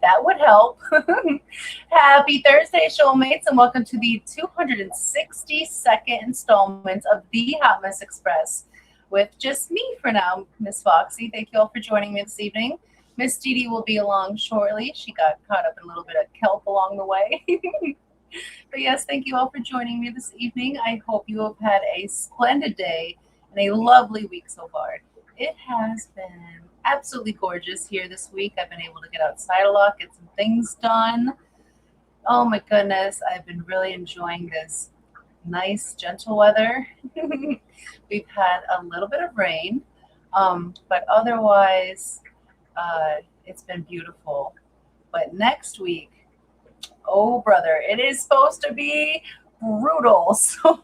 That would help. Happy Thursday, shoalmates, and welcome to the 262nd installment of the Hot Mess Express with just me for now, Miss Foxy. Thank you all for joining me this evening. Miss Didi will be along shortly. She got caught up in a little bit of kelp along the way. But yes, thank you all for joining me this evening. I hope you have had a splendid day and a lovely week so far. It has been absolutely gorgeous here this week. I've been able to get outside a lot, get some things done. Oh my goodness, I've been really enjoying this nice, gentle weather. We've had a little bit of rain, but otherwise, it's been beautiful. But next week, oh brother, it is supposed to be brutal. So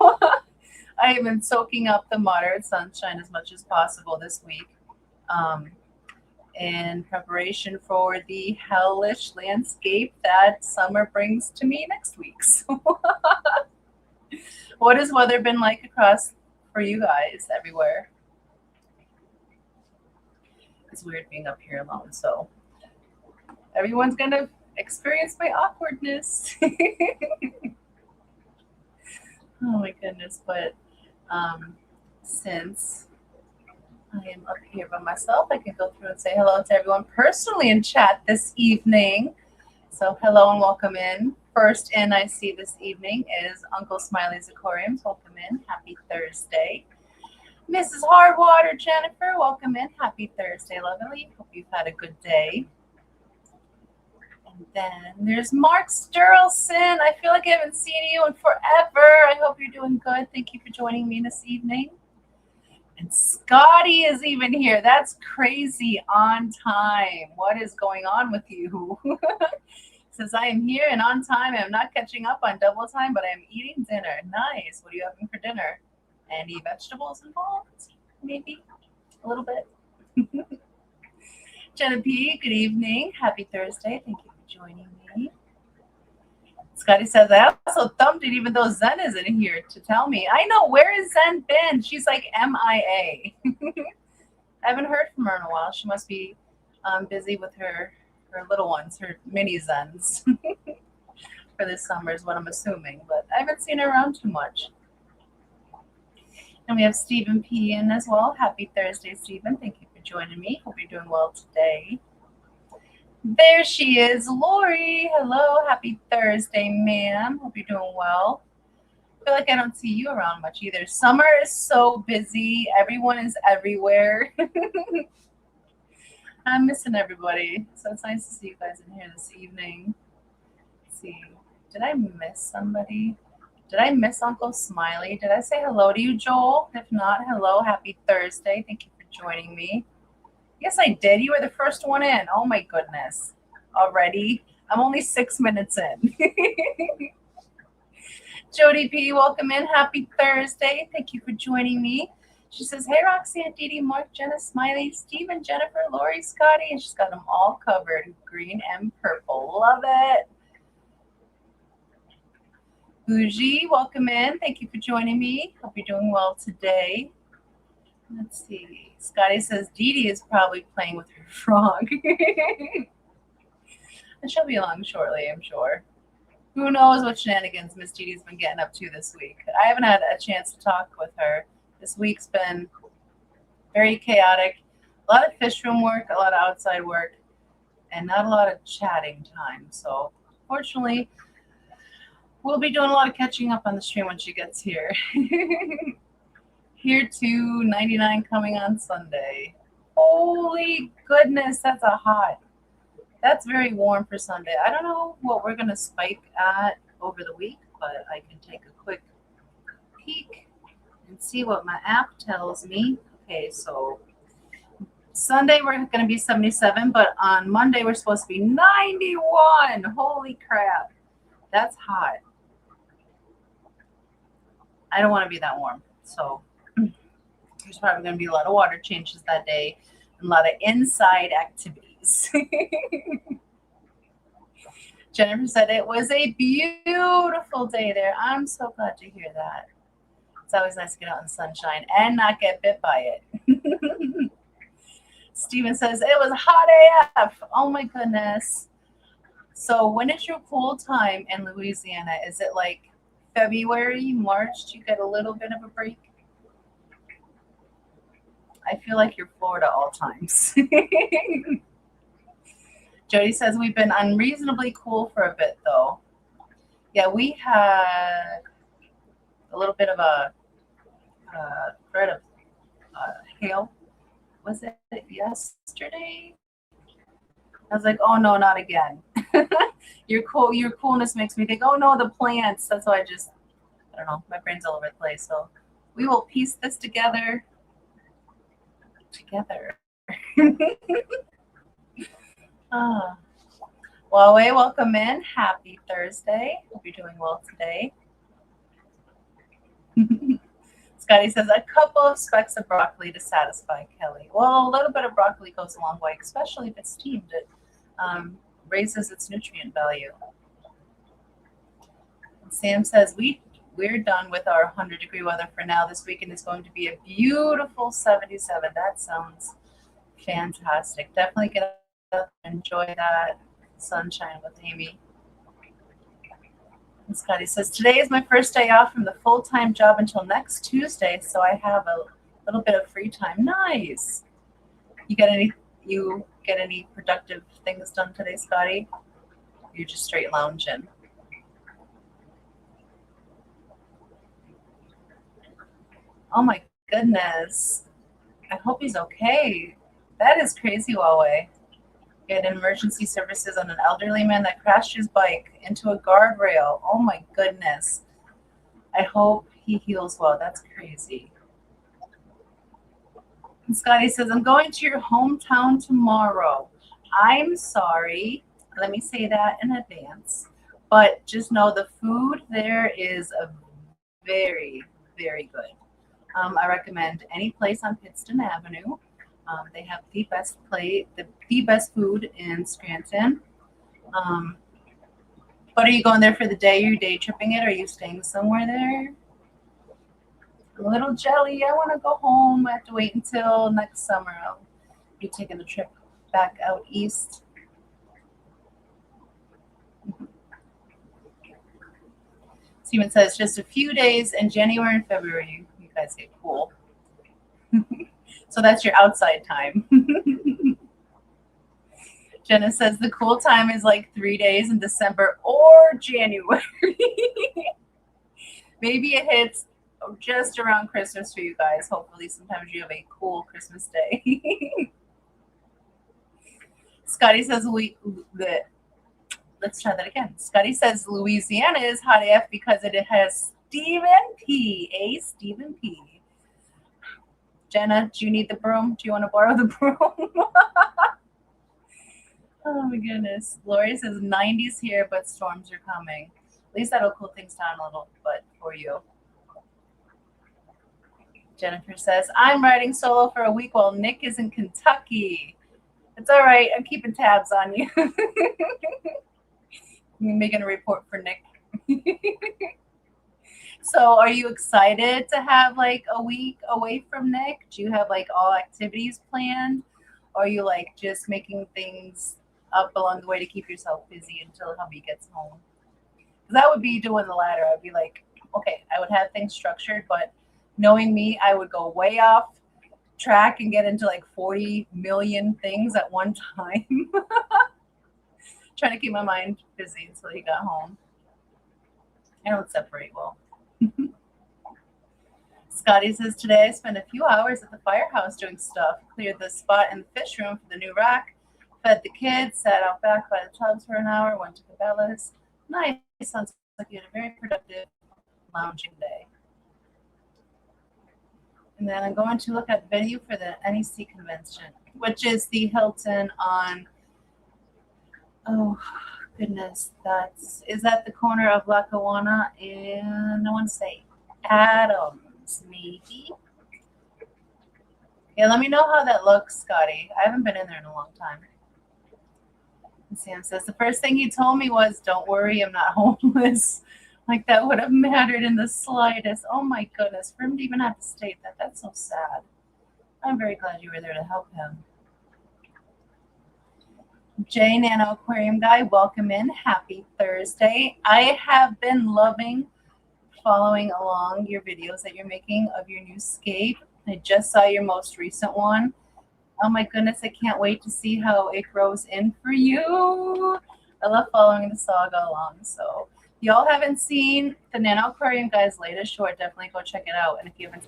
I have been soaking up the moderate sunshine as much as possible this week. In preparation for the hellish landscape that summer brings to me next week. So what has weather been like across for you guys everywhere? It's weird being up here alone, so everyone's gonna experience my awkwardness. Oh my goodness, but since I am up here by myself, I can go through and say hello to everyone personally in chat this evening. So hello and welcome in. First in I see this evening is Uncle Smiley's Aquariums. Welcome in. Happy Thursday. Mrs. Hardwater Jennifer, welcome in. Happy Thursday, lovely. Hope you've had a good day. And then there's Mark Sturlson. I feel like I haven't seen you in forever. I hope you're doing good. Thank you for joining me this evening. And Scotty is even here. That's crazy on time. What is going on with you? Says, I am here and on time. I'm not catching up on double time, but I'm eating dinner. Nice. What are you having for dinner? Any vegetables involved? Maybe a little bit. Jenna P, good evening. Happy Thursday. Thank you for joining me. Scotty says, I also thumbed it even though Zen isn't here to tell me. I know, where is Zen been? She's like MIA. I haven't heard from her in a while. She must be busy with her little ones, her mini Zens for this summer is what I'm assuming. But I haven't seen her around too much. And we have Stephen P in as well. Happy Thursday, Stephen. Thank you for joining me. Hope you're doing well today. There she is, Lori. Hello, happy Thursday, ma'am. Hope you're doing well. I feel like I don't see you around much either. Summer is so busy. Everyone is everywhere. I'm missing everybody. So it's nice to see you guys in here this evening. Let's see. Did I miss somebody? Did I miss Uncle Smiley? Did I say hello to you, Joel? If not, hello. Happy Thursday. Thank you for joining me. Yes, I did. You were the first one in. Oh, my goodness. Already? I'm only 6 minutes in. Jody P, welcome in. Happy Thursday. Thank you for joining me. She says, hey, Roxy and Didi, Mark, Jenna, Smiley, Stephen, Jennifer, Lori, Scotty, and she's got them all covered, green and purple. Love it. Bougie, welcome in. Thank you for joining me. Hope you're doing well today. Let's see. Scotty says Didi is probably playing with her frog. And she'll be along shortly, I'm sure. Who knows what shenanigans Miss Didi's been getting up to this week. I haven't had a chance to talk with her. This week's been very chaotic. A lot of fish room work, a lot of outside work, and not a lot of chatting time. So fortunately, we'll be doing a lot of catching up on the stream when she gets here. Here to 99 coming on Sunday. Holy goodness, that's a hot. That's very warm for Sunday. I don't know what we're going to spike at over the week, but I can take a quick peek and see what my app tells me. Okay, so Sunday we're going to be 77, but on Monday we're supposed to be 91. Holy crap. That's hot. I don't want to be that warm, so there's probably going to be a lot of water changes that day and a lot of inside activities. Jennifer said it was a beautiful day there. I'm so glad to hear that. It's always nice to get out in the sunshine and not get bit by it. Steven says it was hot AF. Oh my goodness. So when is your cool time in Louisiana? Is it like February, March? Do you get a little bit of a break? I feel like you're Florida all times. Jody says we've been unreasonably cool for a bit though. Yeah, we had a little bit of a threat of hail. Was it yesterday? I was like, oh no, not again. Your coolness makes me think, oh no, the plants. That's why I don't know, my brain's all over the place. So we will piece this together. Ah. Huawei, welcome in. Happy Thursday. Hope you're doing well today. Scotty says, a couple of specks of broccoli to satisfy Kelly. Well, a little bit of broccoli goes a long way, especially if it's steamed. It raises its nutrient value. And Sam says, we're done with our 100-degree weather for now. This weekend is going to be a beautiful 77. That sounds fantastic. Definitely get out and enjoy that sunshine with Amy. And Scotty says, today is my first day off from the full-time job until next Tuesday, so I have a little bit of free time. Nice. You get any productive things done today, Scotty? You're just straight lounging. Oh my goodness. I hope he's okay. That is crazy, Huawei. Get emergency services on an elderly man that crashed his bike into a guardrail. Oh my goodness. I hope he heals well. That's crazy. And Scotty says, I'm going to your hometown tomorrow. I'm sorry. Let me say that in advance. But just know the food there is very, very good. I recommend any place on Pittston Avenue. They have the best food in Scranton. But are you going there for the day? Are you day tripping it? Or are you staying somewhere there? I'm a little jelly. I want to go home. I have to wait until next summer. I'll be taking a trip back out east. Steven says just a few days in January and February. You guys get cool. So that's your outside time. Jenna says the cool time is like 3 days in December or January. Maybe it hits just around Christmas for you guys. Hopefully sometimes you have a cool Christmas day. Scotty says let's try that again. Scotty says Louisiana is hot AF because it has Stephen P. Stephen P. Jenna, do you need the broom? Do you want to borrow the broom? Oh my goodness. Lori says 90s here, but storms are coming. At least that'll cool things down a little bit for you. Jennifer says, I'm riding solo for a week while Nick is in Kentucky. It's all right. I'm keeping tabs on you. I'm making a report for Nick. So are you excited to have like a week away from Nick? Do you have like all activities planned? Or are you like just making things up along the way to keep yourself busy until hubby gets home? Because I would be doing the latter. I'd be like, okay, I would have things structured, but knowing me, I would go way off track and get into like 40 million things at one time. Trying to keep my mind busy until he got home. I don't separate well. Scotty says, today I spent a few hours at the firehouse doing stuff, cleared the spot in the fish room for the new rack, fed the kids, sat out back by the tubs for an hour, went to Cabela's. Nice. Sounds like you had a very productive lounging day. And then I'm going to look at venue for the NEC convention, which is the Hilton on, oh goodness, is that the corner of Lackawanna and I want to say Adams, maybe. Yeah, let me know how that looks, Scotty. I haven't been in there in a long time. And Sam says, the first thing he told me was, don't worry, I'm not homeless. Like that would have mattered in the slightest. Oh my goodness, for him to even have to state that, that's so sad. I'm very glad you were there to help him. Jay Nano Aquarium Guy, welcome in. Happy Thursday. I have been loving following along your videos that you're making of your new scape. I just saw your most recent one. Oh my goodness, I can't wait to see how it grows in for you. I love following the saga along. So if y'all haven't seen the Nano Aquarium Guy's latest short, definitely go check it out. And if you haven't,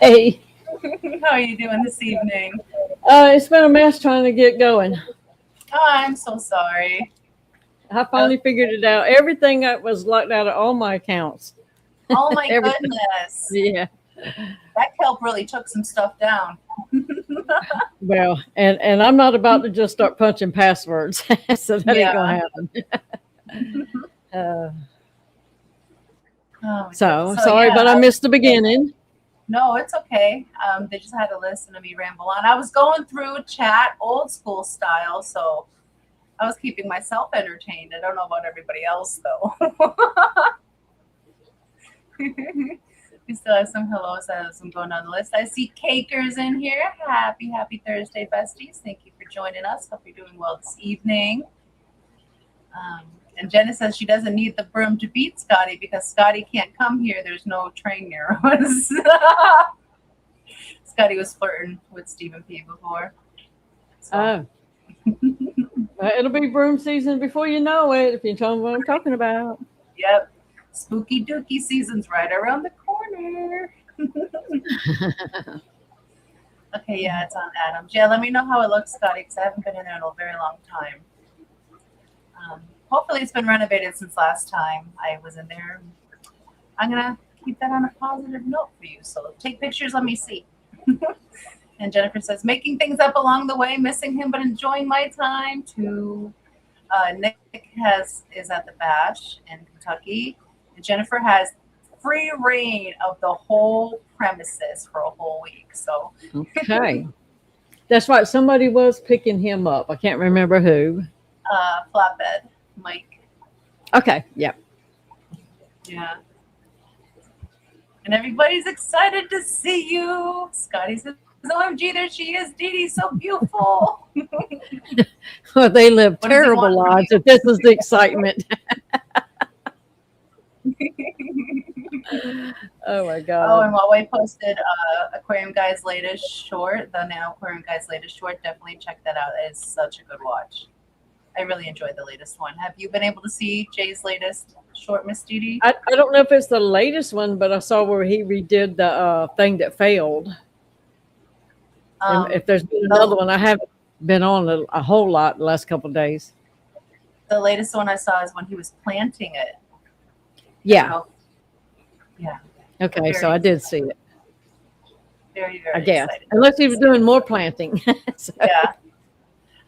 Hey, how are you doing this evening? it's been a mess trying to get going. Oh, I'm so sorry. I finally figured it out. Everything that was locked out of all my accounts. Oh my Everything. goodness. Yeah. That kelp really took some stuff down. Well, and I'm not about to just start punching passwords, so that ain't gonna happen. Oh, so sorry, yeah, but I missed the beginning. No, it's okay. They just had to listen to me ramble on. I was going through chat old school style, so I was keeping myself entertained. I don't know about everybody else, though. We still have some hellos as I'm going on the list. I see Cakers in here. Happy Thursday, besties. Thank you for joining us. Hope you're doing well this evening. And Jenna says she doesn't need the broom to beat Scotty because Scotty can't come here. There's no train near us. Scotty was flirting with Stephen P before. So. It'll be broom season before you know it, if you know what I'm talking about. Yep. Spooky dookie season's right around the corner. Okay, yeah, it's on Adams. Yeah, let me know how it looks, Scotty, because I haven't been in there in a very long time. Hopefully it's been renovated since last time I was in there. I'm going to keep that on a positive note for you. So take pictures, let me see. And Jennifer says, making things up along the way, missing him, but enjoying my time too. Nick is at the Bash in Kentucky. And Jennifer has free reign of the whole premises for a whole week. So okay. That's right. Somebody was picking him up. I can't remember who. Flatbed. Mike. Okay. Yep. Yeah. And everybody's excited to see you. Scotty says, OMG, there she is. Didi, so beautiful. Well, they live terrible lives if this is the excitement. Oh my God. Oh, and Huawei posted Aquarium Guy's latest short, the Nano Aquarium Guy's latest short. Definitely check that out. It is such a good watch. I really enjoyed the latest one. Have you been able to see Jay's latest short, Miss Didi? I don't know if it's the latest one, but I saw where he redid the thing that failed. If there's been another one, I haven't been on a whole lot the last couple of days. The latest one I saw is when he was planting it. Yeah. So, yeah. Okay, so I did see it. Very I guess. excited. Unless he was doing more planting. So. Yeah.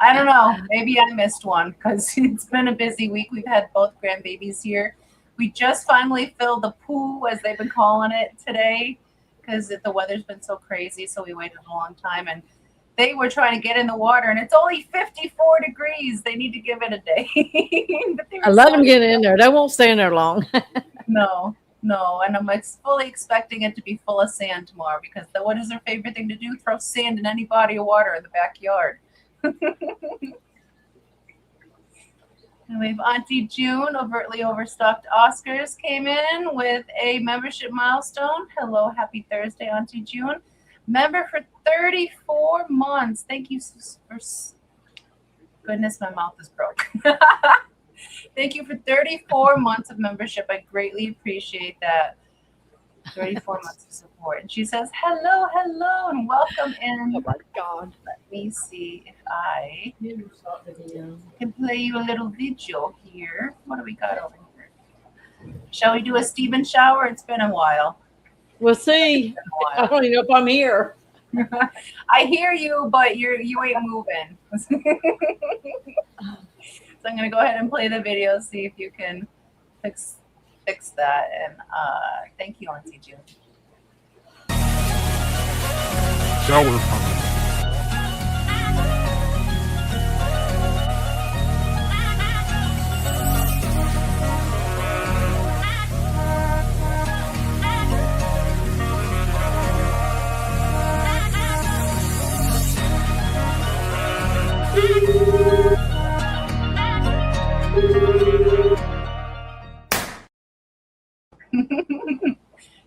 I don't know. Maybe I missed one because it's been a busy week. We've had both grandbabies here. We just finally filled the pool, as they've been calling it, today because the weather's been so crazy. So we waited a long time, and they were trying to get in the water, and it's only 54 degrees. They need to give it a day. I let them get in there. They won't stay in there long. No. And I'm fully expecting it to be full of sand tomorrow because what is their favorite thing to do? Throw sand in any body of water in the backyard. And we have Auntie June, overtly overstocked Oscars, came in with a membership milestone. Hello, happy Thursday, Auntie June. Member for 34 months. Thank you for... Goodness, my mouth is broke. Thank you for 34 months of membership. I greatly appreciate that. 34 months of support. And she says, hello, and welcome in. Oh my God. Let me see if I can play you a little video here. What do we got over here? Shall we do a Stephen shower? It's been a while. We'll see. I don't even know if I'm here. I hear you, but you ain't moving. So I'm going to go ahead and play the video, see if you can fix that. And thank you, Auntie June. Shower coming.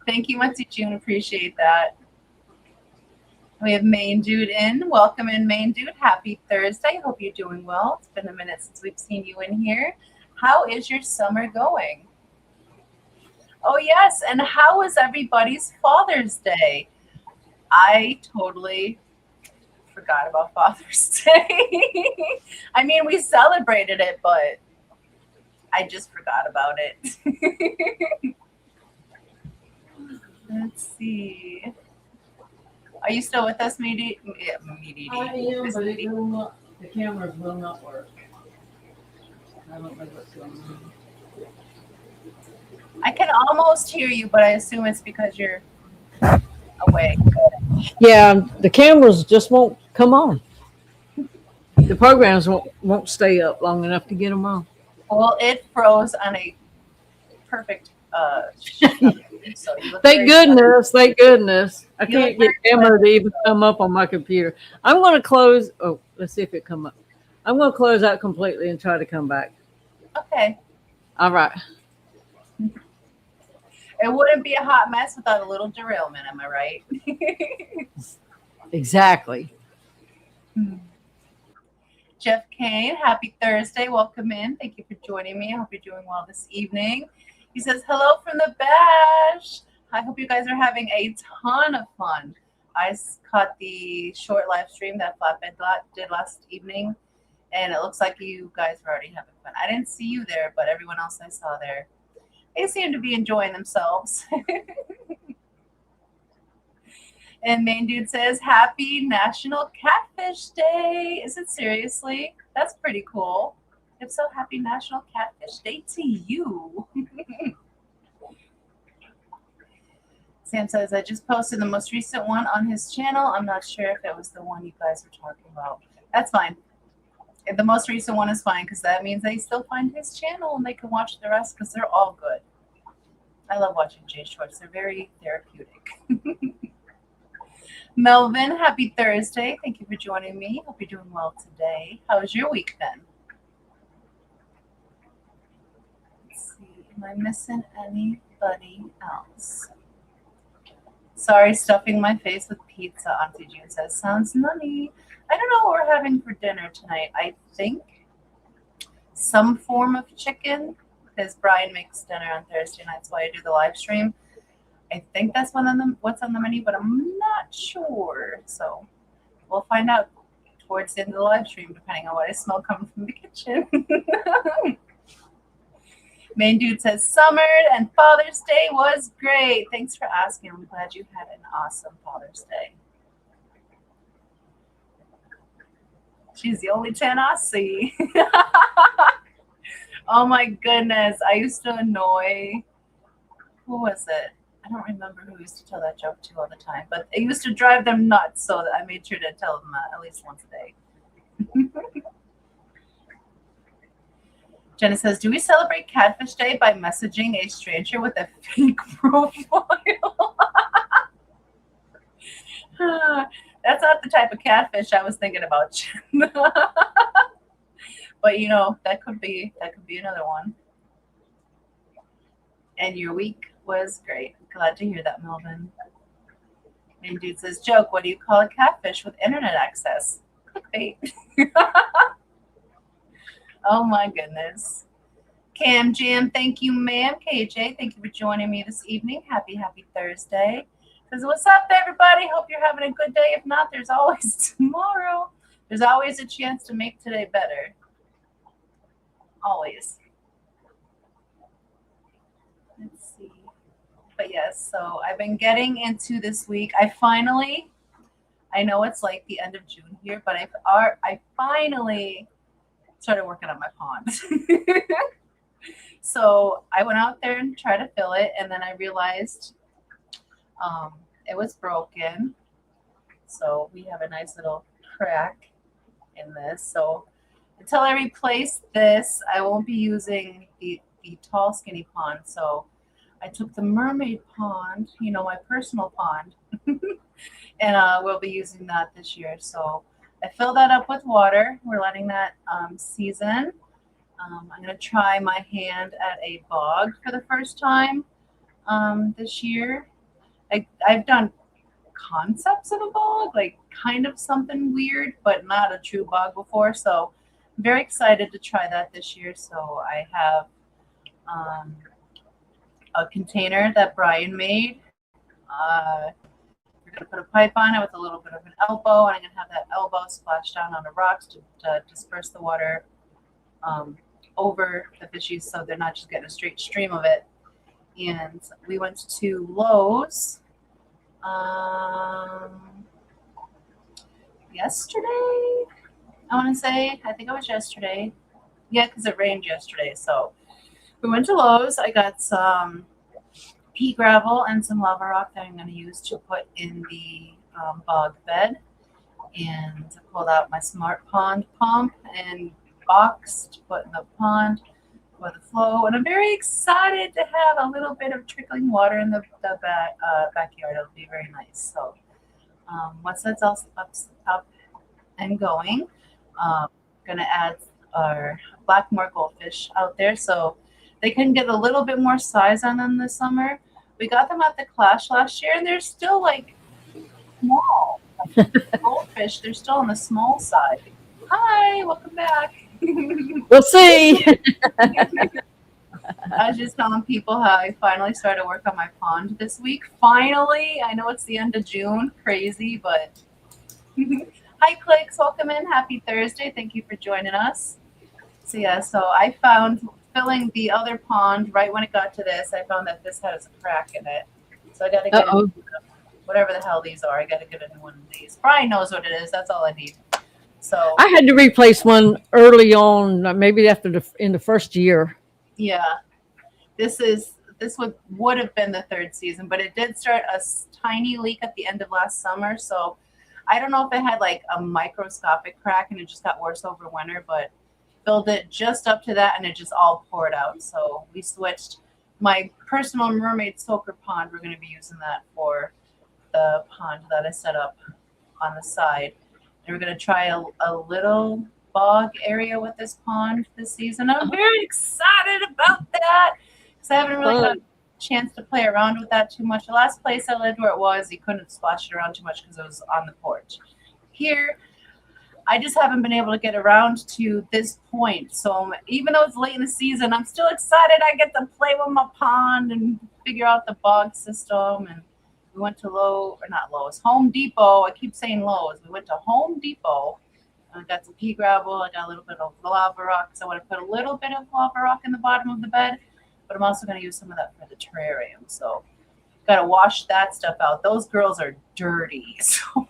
Thank you, Mutsi June. Appreciate that. We have Main Dude in. Welcome in, Main Dude. Happy Thursday. Hope you're doing well. It's been a minute since we've seen you in here. How is your summer going? Oh, yes. And how was everybody's Father's Day? I totally forgot about Father's Day. I mean, we celebrated it, but I just forgot about it. Let's see. Are you still with us, Meaty? Yeah, Meaty. I am, but it will not, the cameras will not work. I don't know what's going on. I can almost hear you, but I assume it's because you're away. Yeah, the cameras just won't come on. The programs won't stay up long enough to get them on. Well, it froze on a perfect so Thank goodness. Thank goodness. I can't get camera to even come up on my computer. I'm going to close. Oh, let's see if it come up. I'm going to close out completely and try to come back. Okay. All right. It wouldn't be a hot mess without a little derailment. Am I right? Exactly. Jeff Kane, happy Thursday. Welcome in. Thank you for joining me. I hope you're doing well this evening. He says, hello from the bash. I hope you guys are having a ton of fun. I caught the short live stream that Flatbed did last evening, and it looks like you guys are already having fun. I didn't see you there, but everyone else I saw there, they seem to be enjoying themselves. And Main Dude says, happy National Catfish Day. Is it seriously? That's pretty cool. If so, happy National Catfish Day to you. Sam says, I just posted the most recent one on his channel. I'm not sure if it was the one you guys were talking about. That's fine. If the most recent one is fine, because that means they still find his channel and they can watch the rest because they're all good. I love watching Jay Shorts. They're very therapeutic. Melvin, happy Thursday. Thank you for joining me. Hope you're doing well today. How was your week then? Let's see. Am I missing anybody else? Sorry, stuffing my face with pizza, Auntie June says. Sounds nutty. I don't know what we're having for dinner tonight. I think some form of chicken, because Brian makes dinner on Thursday nights while I do the live stream. I think that's what's on the menu, but I'm not sure. So we'll find out towards the end of the live stream, depending on what I smell coming from the kitchen. Main Dude says, summer and Father's Day was great. Thanks for asking. I'm glad you had an awesome Father's Day. She's the only 10 I see. Oh my goodness. I used to annoy, who was it? I don't remember who used to tell that joke to all the time, but it used to drive them nuts, so that I made sure to tell them at least once a day. Jenna says, do we celebrate Catfish Day by messaging a stranger with a fake profile? That's not the type of catfish I was thinking about, Jenna. But you know, that could be another one. And your week was great. Glad to hear that, Melvin. And Dude says, joke, what do you call a catfish with internet access? Clickbait. Oh my goodness. Cam Jam, thank you, ma'am. KJ, thank you for joining me this evening. Happy Thursday. Says, what's up, everybody? Hope you're having a good day. If not, there's always tomorrow. There's always a chance to make today better. Always. Let's see. But yes, so I've been getting into this week. I know it's like the end of June here, but I finally started working on my pond. So I went out there and tried to fill it, and then I realized it was broken. So we have a nice little crack in this. So until I replace this, I won't be using the tall, skinny pond. So I took the mermaid pond, my personal pond, and we'll be using that this year. So I fill that up with water. We're letting that season. I'm going to try my hand at a bog for the first time this year. I've done concepts of a bog, like kind of something weird, but not a true bog before. So I'm very excited to try that this year. So I have a container that Brian made. We're going to put a pipe on it with a little bit of an elbow, and I'm going to have that elbow splash down on the rocks to disperse the water over the fishies so they're not just getting a straight stream of it. And we went to Lowe's yesterday, I want to say. I think it was yesterday. Yeah, because it rained yesterday. So we went to Lowe's. I got some pea gravel and some lava rock that I'm going to use to put in the bog bed. And I pulled out my Smart Pond pump and box to put in the pond for the flow. And I'm very excited to have a little bit of trickling water in the backyard. It'll be very nice. So once that's all up and going, going to add our Blackmore goldfish out there so they can get a little bit more size on them this summer. We got them at the Clash last year, and they're still like small. Like, goldfish, they're still on the small side. Hi, welcome back. We'll see. I was just telling people how I finally started work on my pond this week. Finally, I know it's the end of June, crazy, but hi, Clicks, welcome in. Happy Thursday. Thank you for joining us. So yeah, so I found filling the other pond right when it got to this. I found that this has a crack in it, so I got to get whatever the hell these are. I got to get a new one of these. Brian knows what it is. That's all I need. So I had to replace one early on, maybe in the first year. Yeah, this would have been the third season, but it did start a tiny leak at the end of last summer. So I don't know if it had like a microscopic crack and it just got worse over winter, but filled it just up to that and it just all poured out. So we switched my personal mermaid soaker pond. We're going to be using that for the pond that I set up on the side. And we're going to try a little bog area with this pond this season. I'm very excited about that because I haven't really got a chance to play around with that too much. The last place I lived where it was, you couldn't splash it around too much because it was on the porch. Here, I just haven't been able to get around to this point. So even though it's late in the season, I'm still excited I get to play with my pond and figure out the bog system. And we went to Home Depot. I keep saying Lowe's. We went to Home Depot. I got some pea gravel. I got a little bit of lava rock. So I want to put a little bit of lava rock in the bottom of the bed, but I'm also going to use some of that for the terrarium. So got to wash that stuff out. Those girls are dirty. So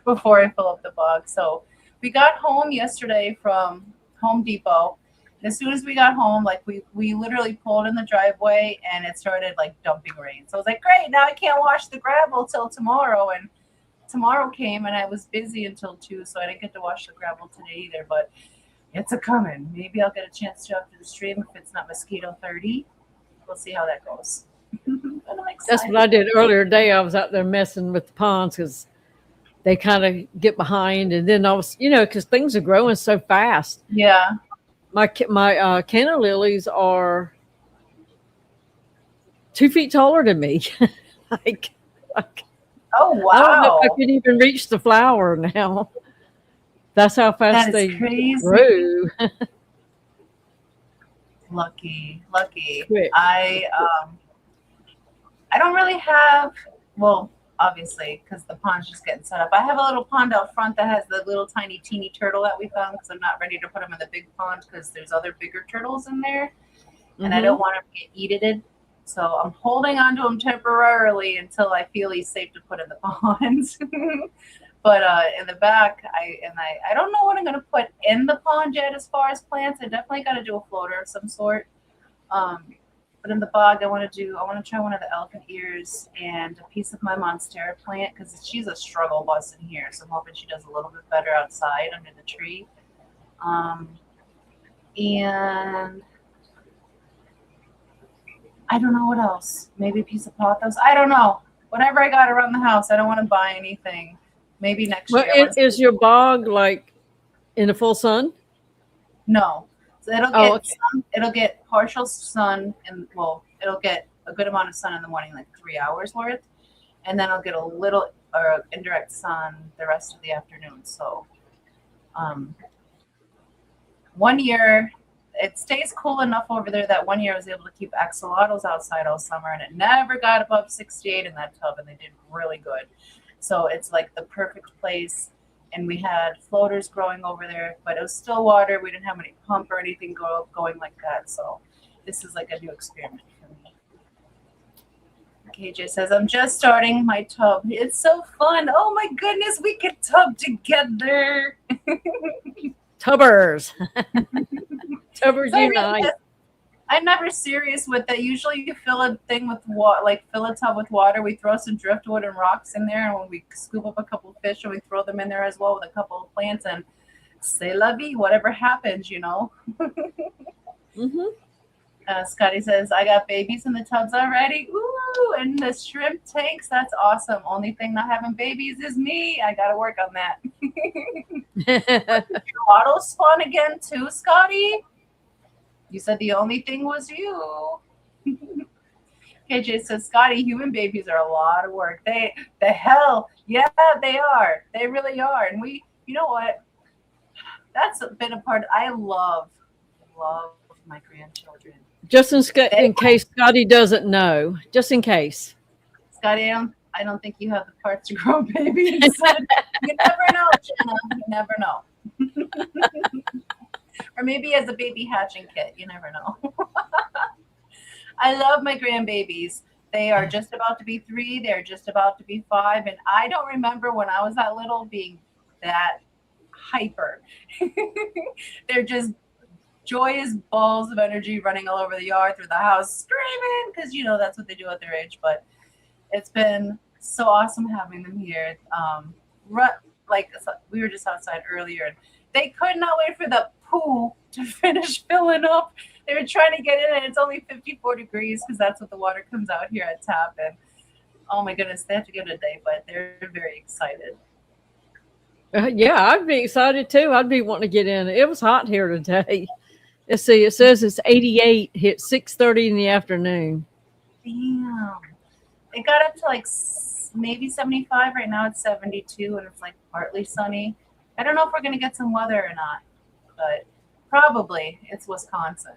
before I fill up the bog. So we got home yesterday from Home Depot. And as soon as we got home, like we literally pulled in the driveway and it started like dumping rain. So I was like, great, now I can't wash the gravel till tomorrow. And tomorrow came and I was busy until 2, so I didn't get to wash the gravel today either, but it's a coming. Maybe I'll get a chance to after the stream if it's not mosquito 30. We'll see how that goes. That's what I did earlier today. I was out there messing with the ponds because they kind of get behind, and then I was, because things are growing so fast. Yeah. My canna lilies are 2 feet taller than me. like Oh, wow. I don't know if I could even reach the flower now. That's how fast they grew. Lucky. Quick. I don't really have, well, obviously, because the pond's just getting set up. I have a little pond out front that has the little tiny teeny turtle that we found because I'm not ready to put him in the big pond because there's other bigger turtles in there. And I don't want him to get eaten. So I'm holding on to him temporarily until I feel he's safe to put in the pond. But in the back, I don't know what I'm going to put in the pond yet as far as plants. I definitely got to do a floater of some sort. But in the bog, I want to try one of the elephant ears and a piece of my monstera plant because she's a struggle bus in here. So I'm hoping she does a little bit better outside under the tree. And I don't know what else. Maybe a piece of pothos. I don't know. Whatever I got around the house. I don't want to buy anything Maybe next Well, year. is your bog like in the full sun? No. So it'll Oh, get okay. it'll get partial sun and it'll get a good amount of sun in the morning, like 3 hours worth, and then I'll get a little or indirect sun the rest of the afternoon. So 1 year it stays cool enough over there that 1 year I was able to keep axolotls outside all summer, and it never got above 68 in that tub, and they did really good. So it's like the perfect place. And we had floaters growing over there, but it was still water. We didn't have any pump or anything going like that. So this is like a new experiment for me. KJ says, I'm just starting my tub. It's so fun. Oh my goodness, we could tub together. Tubbers. Tubbers So unite. I'm never serious with that. Usually you fill a thing with water, like fill a tub with water. We throw some driftwood and rocks in there, and when we scoop up a couple of fish, and we throw them in there as well with a couple of plants, and c'est la vie, whatever happens, you know. Scotty says, I got babies in the tubs already. Ooh, and the shrimp tanks. That's awesome. Only thing not having babies is me. I got to work on that. Auto spawn again too, Scotty? You said the only thing was you. KJ says, Scotty, human babies are a lot of work. The hell, yeah, they are. They really are. And you know what? That's been a part. I love my grandchildren. Just in case Scotty doesn't know, just in case. Scotty, I don't think you have the parts to grow a baby inside. You never know, Jenna. You never know. Or maybe as a baby hatching kit. You never know. I love my grandbabies. They are just about to be 3. They're just about to be 5. And I don't remember when I was that little being that hyper. They're just joyous balls of energy running all over the yard, through the house, screaming, because, you know, that's what they do at their age. But it's been so awesome having them here. Like we were just outside earlier, and they could not wait for the pool to finish filling up. They were trying to get in, and it's only 54 degrees because that's what the water comes out here at tap. And oh my goodness, they have to give it a day, but they're very excited. Yeah, I'd be excited too. I'd be wanting to get in. It was hot here today. Let's see. It says it's 88. Hit 6:30 in the afternoon. Damn. It got up to like maybe 75. Right now it's 72, and it's like partly sunny. I don't know if we're going to get some weather or not, but probably. It's Wisconsin.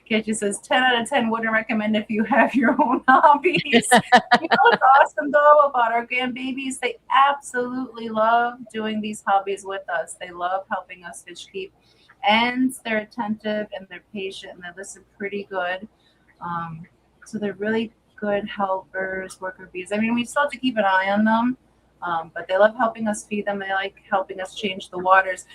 Kitchen says 10 out of 10 wouldn't recommend if you have your own hobbies. You know what's awesome though about our grandbabies? They absolutely love doing these hobbies with us. They love helping us fish keep, and they're attentive and they're patient and they listen pretty good. So they're really good helpers, worker bees. I mean, we still have to keep an eye on them, but they love helping us feed them. They like helping us change the waters.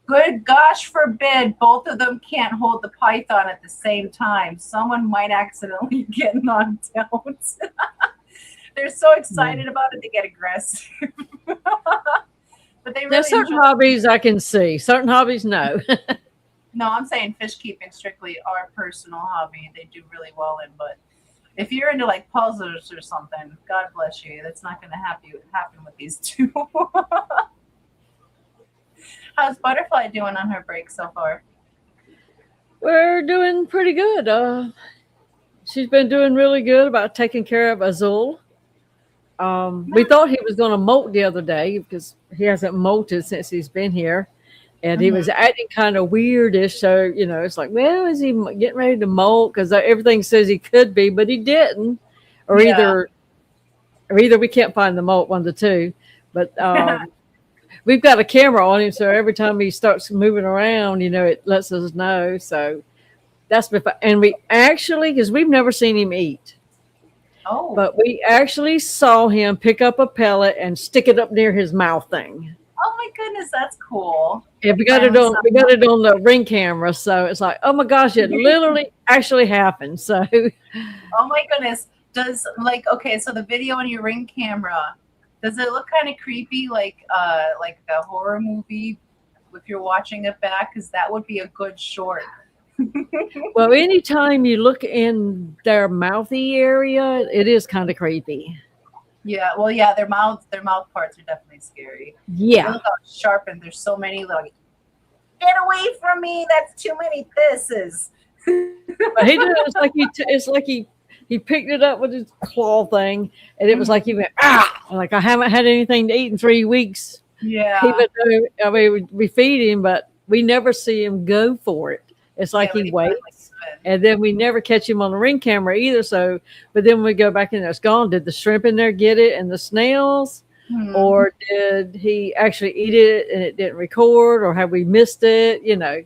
Good gosh forbid both of them can't hold the python at the same time. Someone might accidentally get knocked out. They're so excited about it, they get aggressive. But they really There's certain hobbies I can see. Certain hobbies, no. No, I'm saying fish keeping strictly our personal hobby. They do really well in, but if you're into like puzzles or something, God bless you. That's not going to happen with these two. How's Butterfly doing on her break so far? We're doing pretty good. She's been doing really good about taking care of Azul. We thought he was going to molt the other day because he hasn't molted since he's been here. And he was acting kind of weirdish. So, you know, it's like, well, is he getting ready to molt? Because everything says he could be, but he didn't. Or either we can't find the molt, one of the two. But we've got a camera on him, so every time he starts moving around, you know, it lets us know. So that's been fun. And we actually, because we've never seen him eat. Oh. But we actually saw him pick up a pellet and stick it up near his mouth thing. Oh my goodness, that's cool. Yeah, we got it on the ring camera, so it's like, oh my gosh, it literally actually happened. So oh my goodness. Does so the video on your ring camera, does it look kind of creepy like a horror movie if you're watching it back? Because that would be a good short. Well, anytime you look in their mouthy area, it is kind of creepy. Yeah, well, yeah, their mouth parts are definitely scary. Yeah. Look how sharp, and there's so many, like, get away from me, that's too many thises. But he did. It's like he picked it up with his claw thing, and it was like he went like I haven't had anything to eat in 3 weeks. Yeah. Even though I mean we feed him, but we never see him go for it. It's like he waits, and then we never catch him on the ring camera either. So, but then when we go back in there, it's gone. Did the shrimp in there get it, and the snails, or did he actually eat it and it didn't record, or have we missed it? You know.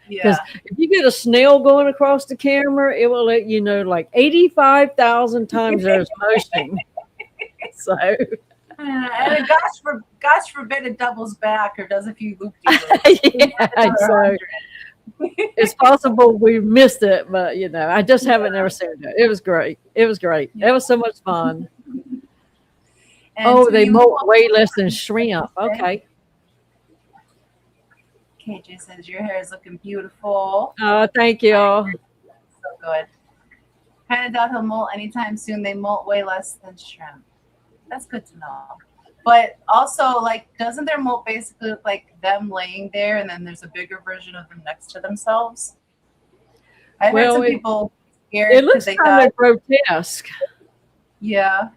Because if you get a snail going across the camera, it will let you know like 85,000 times there's motion. So, and gosh forbid it doubles back or does a few yeah, so it's possible we missed it, but you know, I just haven't ever seen it. It was great. It was great. It was so much fun. They molt way less than shrimp. Okay. KJ says your hair is looking beautiful. Oh, thank you. So good. Kind of doubt he'll molt anytime soon. They molt way less than shrimp. That's good to know. But also, like, doesn't their molt basically look like them laying there, and then there's a bigger version of them next to themselves? I heard some people scared. It looks kind of grotesque. Yeah.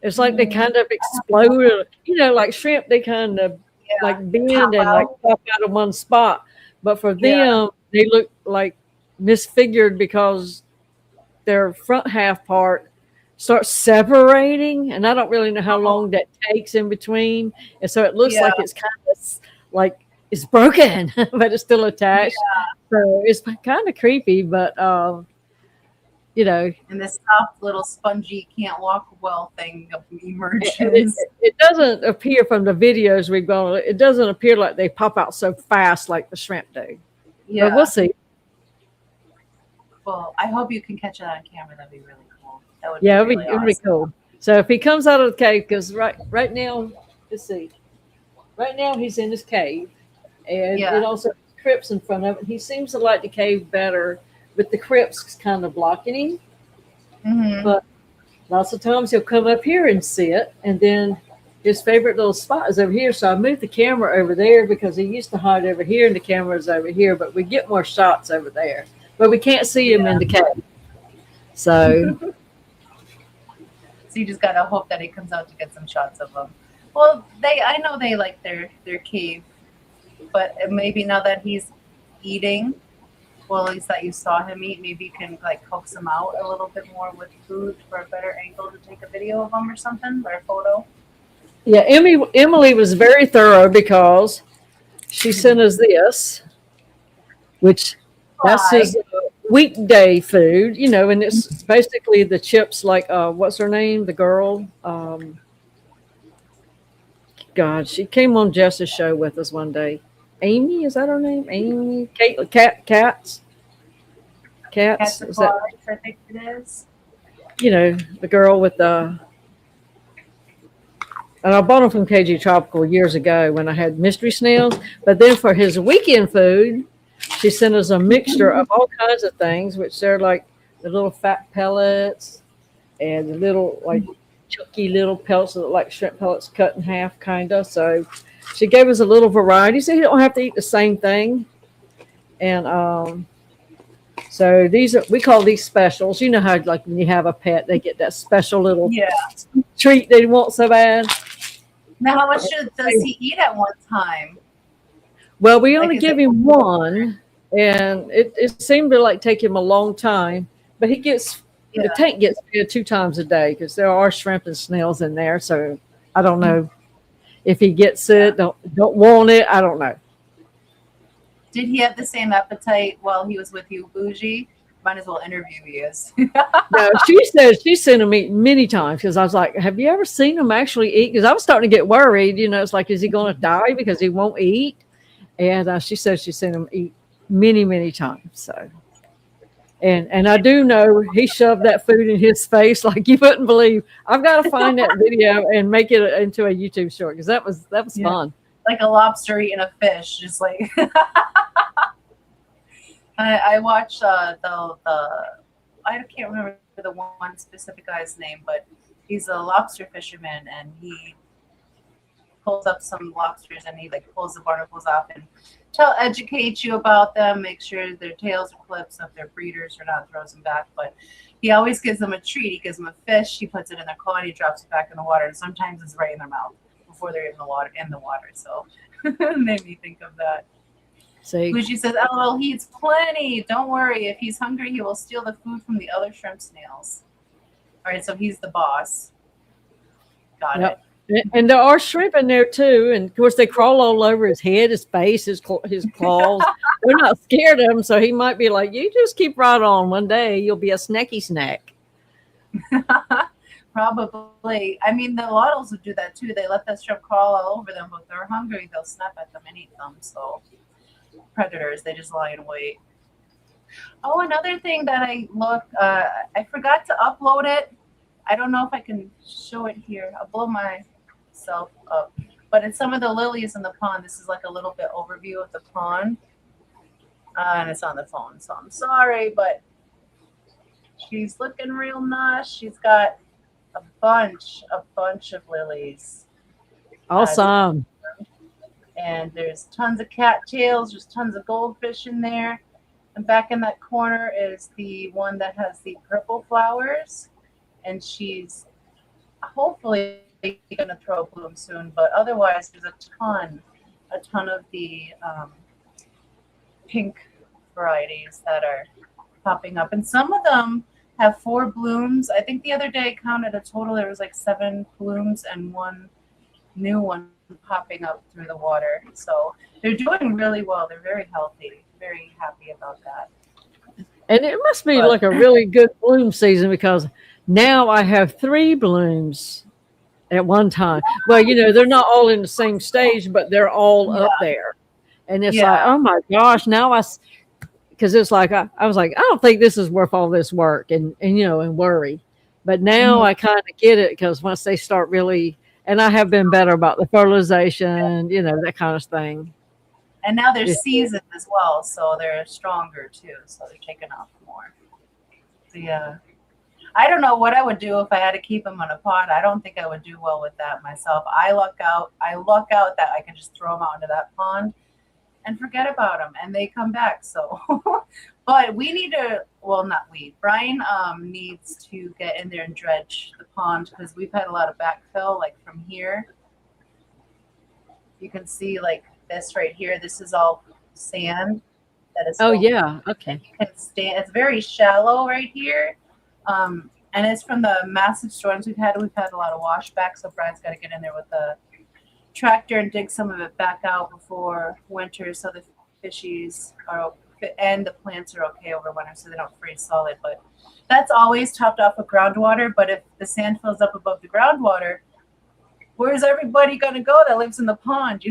It's like they kind of explode. You know, like shrimp, they kind of like bend and like pop out of one spot. But for them, they look like misfigured because their front half part starts separating, and I don't really know how long that takes in between. And so it looks like it's kind of like it's broken, but it's still attached. So it's kind of creepy, but you know. And this soft little spongy can't walk well thing emerges. It doesn't appear from the videos we've gone. It doesn't appear like they pop out so fast like the shrimp do. Yeah, but we'll see. Well, I hope you can catch it on camera. That'd be really cool. That would it awesome. would be cool. So if he comes out of the cave, because right now, let's see. Right now he's in his cave, and it also has crypts in front of it. He seems to like the cave better, with the crypts kind of blocking him. But lots of times he'll come up here and sit, and then his favorite little spot is over here. So I moved the camera over there because he used to hide over here, and the camera's over here. But we get more shots over there, but we can't see him in the cave. So, you just gotta hope that he comes out to get some shots of them. Well, I know they like their cave, but maybe now that he's eating. Well, at least that you saw him eat, maybe you can like coax him out a little bit more with food for a better angle to take a video of him or something, or a photo. Yeah, Emily was very thorough because she sent us this, which that's his weekday food, you know, and it's basically the chips like, what's her name? The girl. God, she came on Jess's show with us one day. Amy, is that her name? Amy, Cats. Is that? I think it is. You know, the girl with the. And I bought them from KG Tropical years ago when I had mystery snails. But then for his weekend food, she sent us a mixture of all kinds of things, which they're like the little fat pellets and the little like chunky little pellets that look like shrimp pellets cut in half, kind of. So she gave us a little variety, so you don't have to eat the same thing. And so we call these specials. You know how like when you have a pet, they get that special little treat they want so bad. Now, how much does he eat at one time? Well, we only give him one, and it seemed to like take him a long time. But he gets the tank gets fed 2 times a day because there are shrimp and snails in there. So I don't know if he gets it, don't want it. I don't know. Did he have the same appetite while he was with you, Bougie? Might as well interview you. No, she said she's seen him eat many times because I was like, have you ever seen him actually eat? Because I was starting to get worried. You know, it's like, is he going to die because he won't eat? And she said she's seen him eat many, many times. So, and I do know he shoved that food in his face like you wouldn't believe. I've got to find that video and make it into a YouTube short because that was fun. Like a lobster eating a fish, just like. I watched the I can't remember the one specific guy's name, but He's a lobster fisherman, and he pulls up some lobsters and he like pulls the barnacles off and educate you about them, make sure their tails are clipped, so if they're breeders or not, throws them back. But he always gives them a treat. He gives them a fish, he puts it in their claw, and he drops it back in the water, and sometimes it's right in their mouth before they're in the water. So it made me think of that. See, Luigi says, "LOL, he eats plenty. Don't worry. If he's hungry, he will steal the food from the other shrimp snails." All right, so he's the boss. Got Yep. it. And there are shrimp in there too, and of course they crawl all over his head, his face, his claws. We're not scared of him, so he might be like, "You just keep right on. One day you'll be a snacky snack." Probably. I mean, the lottles would do that too. They let the shrimp crawl all over them, but if they're hungry, they'll snap at them and eat them. So predators, they just lie in wait. Oh, another thing that I forgot to upload it. I don't know if I can show it here. I'll blow myself up. But it's some of the lilies in the pond. This is like a little bit overview of the pond. And it's on the phone, so I'm sorry, but she's looking real nice. She's got a bunch of lilies. Awesome. And there's tons of cattails. There's tons of goldfish in there. And back in that corner is the one that has the purple flowers. And she's hopefully going to throw a bloom soon. But otherwise, there's a ton of the pink varieties that are popping up. And some of them have 4 blooms. I think the other day I counted a total. There was like 7 blooms and 1 new one popping up through the water. So they're doing really well. They're very healthy. Very happy about that. And it must be like a really good bloom season because now I have 3 blooms at one time. Well, they're not all in the same stage, but they're all up there. And it's like, oh my gosh, now because it's like, I was like, I don't think this is worth all this work and worry. But now I kind of get it because once they start really, and I have been better about the fertilization, that kind of thing. And now they're seasoned as well, so they're stronger too. So they're taking off more. Yeah. I don't know what I would do if I had to keep them in a pot. I don't think I would do well with that myself. I luck out that I can just throw them out into that pond and forget about them, and they come back. So, but we need to. Well, not we. Brian needs to get in there and dredge the pond because we've had a lot of backfill, like from here. You can see like this right here. This is all sand. That is. Oh yeah. Okay. You can stand. It's very shallow right here. And it's from the massive storms we've had. We've had a lot of washback, so Brian's got to get in there with the tractor and dig some of it back out before winter, so the fishies are and the plants are okay over winter, so they don't freeze solid. But that's always topped off with groundwater. But if the sand fills up above the groundwater, where's everybody gonna go that lives in the pond?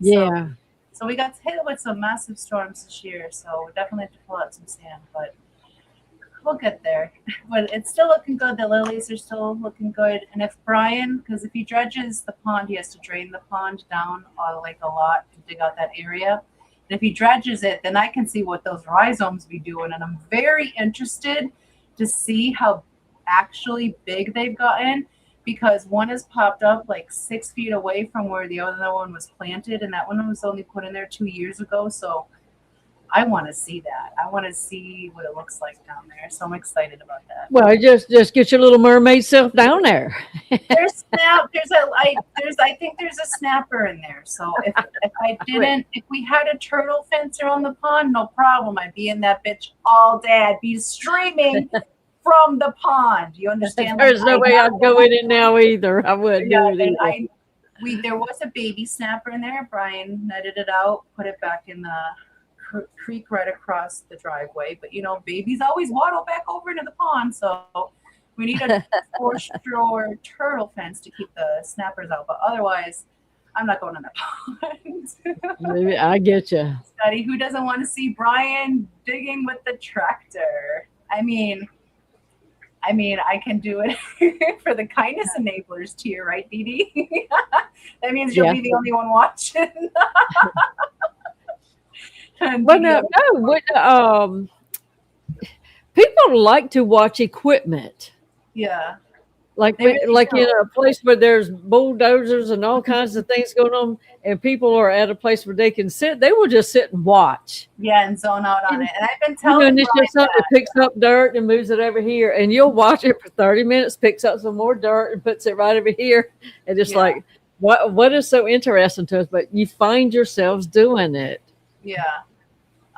Yeah. So we got hit with some massive storms this year, so we definitely have to pull out some sand, but we'll get there. But it's still looking good. The lilies are still looking good. And if Brian, because if he dredges the pond, he has to drain the pond down like a lot to dig out that area. And if he dredges it, then I can see what those rhizomes be doing. And I'm very interested to see how actually big they've gotten, because one has popped up like 6 feet away from where the other one was planted. And that one was only put in there 2 years ago. So I want to see that. I want to see what it looks like down there. So I'm excited about that. Well, just get your little mermaid self down there. I think there's a snapper in there. So if we had a turtle fence around the pond, no problem. I'd be in that bitch all day. I'd be streaming from the pond. You understand? There's no way I'd go in it now either. I wouldn't do it either. There was a baby snapper in there. Brian netted it out, put it back in the creek right across the driveway, but babies always waddle back over into the pond, so we need a foreshore turtle fence to keep the snappers out. But otherwise, I'm not going in the pond. Maybe I get you. Scotty, who doesn't want to see Brian digging with the tractor? I mean, I can do it for the kindness enablers tier, right, Didi? That means you'll be the only one watching. Well, no. People like to watch equipment. Yeah. Like They really like in do. a place where there's bulldozers and all kinds of things going on, and people are at a place where they can sit, they will just sit and watch. Yeah, and zone out on And, it. And I've been you know, telling and it's Brian just something that that. picks up dirt and moves it over here, and you'll watch it for 30 minutes, picks up some more dirt and puts it right over here, and just Yeah, like what is so interesting to us, but you find yourselves doing it. yeah.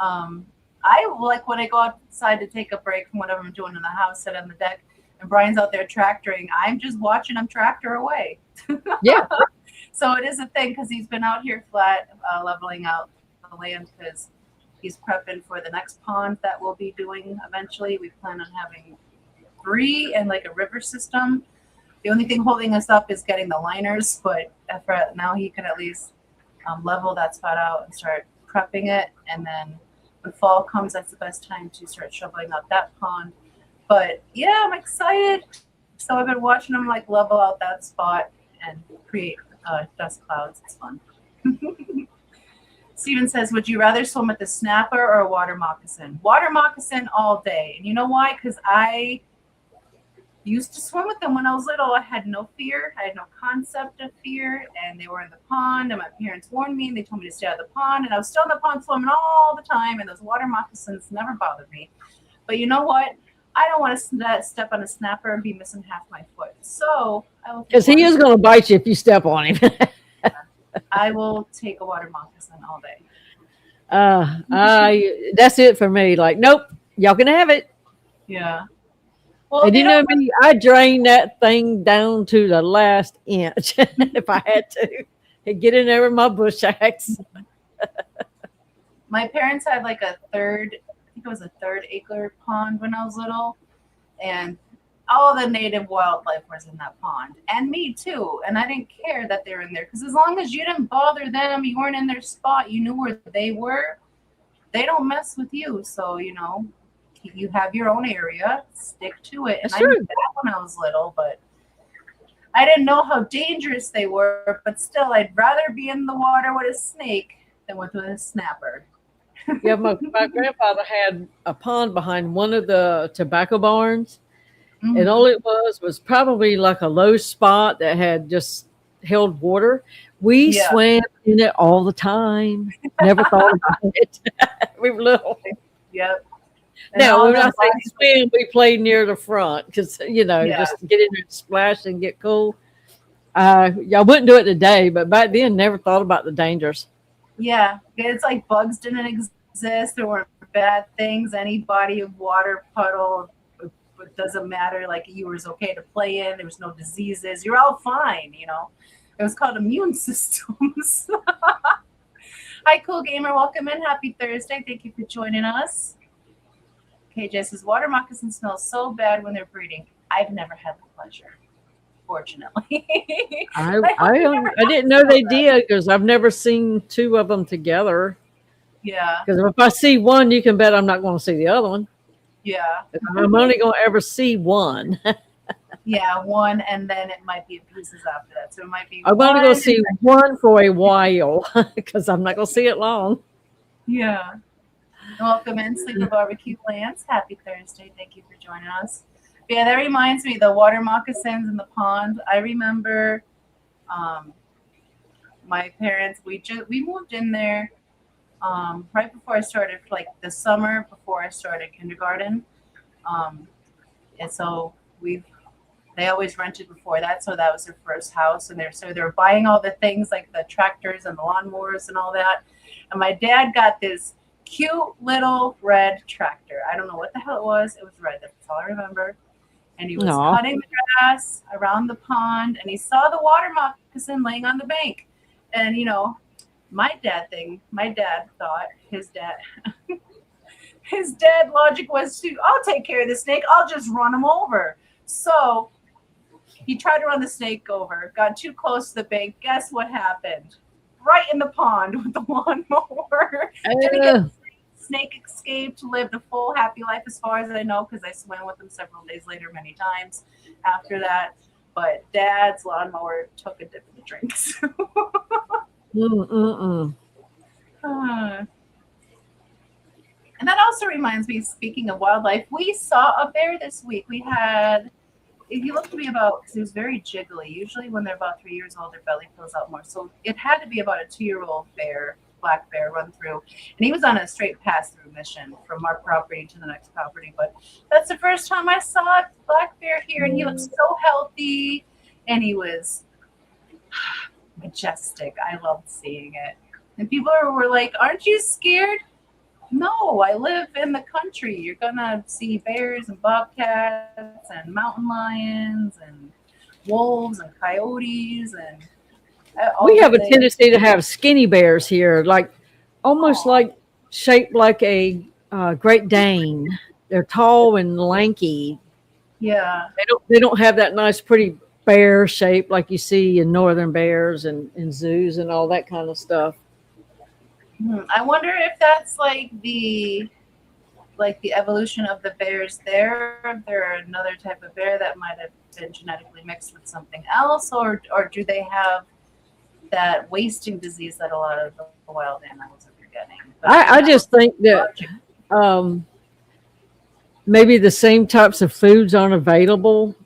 Um, I like when I go outside to take a break from whatever I'm doing in the house, sit on the deck, and Brian's out there tractoring. I'm just watching him tractor away. Yeah. So it is a thing because he's been out here flat, leveling out the land because he's prepping for the next pond that we'll be doing eventually. We plan on having 3 and like a river system. The only thing holding us up is getting the liners, but for now he can at least level that spot out and start prepping it. And then when fall comes, that's the best time to start shoveling out that pond. But yeah, I'm excited. So I've been watching him like level out that spot and create dust clouds. It's fun. Steven says, would you rather swim with a snapper or a water moccasin? Water moccasin all day. And you know why? Because I used to swim with them when I was little. I had no fear. I had no concept of fear. And they were in the pond. And my parents warned me. And they told me to stay out of the pond. And I was still in the pond swimming all the time. And those water moccasins never bothered me. But you know what? I don't want to step on a snapper and be missing half my foot. So I will Because he is going to bite you if you step on him. I will take a water moccasin all day. That's it for me. Like, nope, y'all can have it. Yeah. Well, And they you know don't me, I drain that thing down to the last inch if I had to. And get in there with my bush axe. my parents had like a third, I think it was a 3rd-acre pond when I was little, and all the native wildlife was in that pond, and me too. And I didn't care that they were in there because as long as you didn't bother them, you weren't in their spot, you knew where they were. They don't mess with you, so you know you have your own area, stick to it. And That's I knew true. that when I was little, but I didn't know how dangerous they were. But still, I'd rather be in the water with a snake than with a snapper. Yeah, my grandfather had a pond behind one of the tobacco barns, and Mhm. all it was probably like a low spot that had just held water. We Yeah. swam in it all the time. Never thought about it. We were little. Yep. And Now, all when I them say bodies, swim, we played near the front because yeah, just get in there and splash and get cool. Y'all wouldn't do it today, but back then, never thought about the dangers. yeah. It's like bugs didn't exist. There weren't bad things. Any body of water puddle, it doesn't matter. Like you was okay to play in. There was no diseases. You're all fine. You know. It was called immune systems. Hi, cool gamer. Welcome in. Happy Thursday. Thank you for joining us. KJ says water moccasins smell so bad when they're breeding. I've never had the pleasure, fortunately. I I hope I, you um, never I have didn't to know smell they that. did because I've never seen 2 of them together. Yeah, Because if I see one, you can bet I'm not going to see the other one. yeah, I'm only going to ever see one. yeah. One, and then it might be pieces after that. So it might be I'm going to one. go see one for a while because I'm not going to see it long. Yeah. Welcome in, Sleeper Barbecue Lance. Happy Thursday. Thank you for joining us. Yeah, that reminds me, the water moccasins in the pond. I remember my parents, we moved in there right before I started, like the summer before I started kindergarten. Um, and so they always rented before that, so that was their first house, and they're buying all the things like the tractors and the lawnmowers and all that. And my dad got this cute little red tractor. I don't know what the hell it was. It was red. That's all I remember. And he was No. cutting the grass around the pond, and he saw the water moccasin laying on the bank. And you know, my dad thought his dad logic was I'll take care of the snake. I'll just run him over. So he tried to run the snake over, got too close to the bank. Guess what happened? Right in the pond with the lawnmower. Didn't get the snake escaped, lived a full happy life as far as I know, because I swam with him several days later many times after that. But Dad's lawnmower took a dip in the drinks. And that also reminds me, speaking of wildlife, we saw a bear this week. We had he looked to be about, because he was very jiggly. Usually when they're about 3 years old, their belly fills out more. So it had to be about a 2-year-old bear, black bear, run through. And he was on a straight pass-through mission from our property to the next property. But that's the first time I saw a black bear here, and he looked so healthy, and he was majestic. I loved seeing it. And people were like, aren't you scared? No, I live in the country. You're going to see bears and bobcats and mountain lions and wolves and coyotes. And We have a tendency to have skinny bears here, like almost like shaped like a Great Dane. They're tall and lanky. Yeah. They don't have that nice, pretty bear shape like you see in northern bears and in zoos and all that kind of stuff. I wonder if that's like the evolution of the bears there. If they're another type of bear that might have been genetically mixed with something else, or do they have that wasting disease that a lot of the wild animals are getting? I just think that maybe the same types of foods aren't available.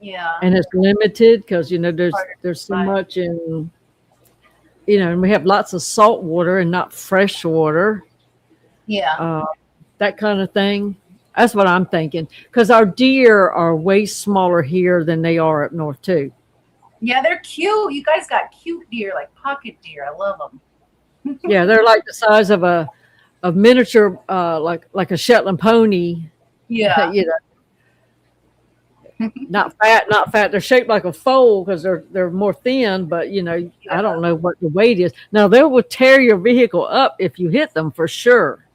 Yeah. And it's limited because there's so much in, and we have lots of salt water and not fresh water. Yeah. That kind of thing. That's what I'm thinking. Because our deer are way smaller here than they are up north too. Yeah, they're cute. You guys got cute deer, like pocket deer. I love them. Yeah, they're like the size of a miniature, like a Shetland pony. Yeah. Not fat. They're shaped like a foal because they're more thin, but I don't know what the weight is. Now they will tear your vehicle up if you hit them for sure.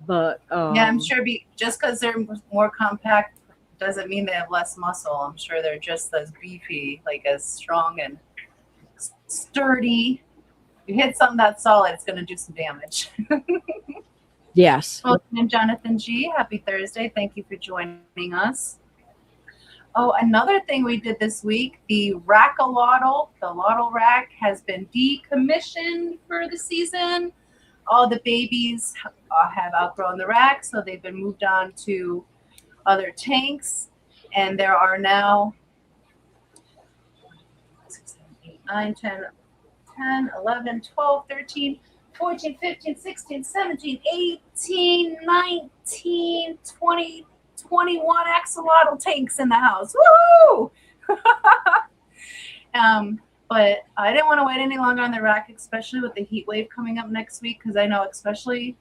But yeah, I'm sure just because they're more compact doesn't mean they have less muscle. I'm sure they're just as beefy, like as strong and sturdy. If you hit something that's solid, it's going to do some damage. Yes. Welcome in, Jonathan G. Happy Thursday. Thank you for joining us. Oh, another thing we did this week, the rack-a-lotl, the lotl rack has been decommissioned for the season. All the babies have outgrown the rack, so they've been moved on to other tanks. And there are now 6, 7, 8, 9, 10, 11, 12, 13, 14, 15, 16, 17, 18, 19, 20, 21 axolotl tanks in the house. Woo! But I didn't want to wait any longer on the rack, especially with the heat wave coming up next week, because I know especially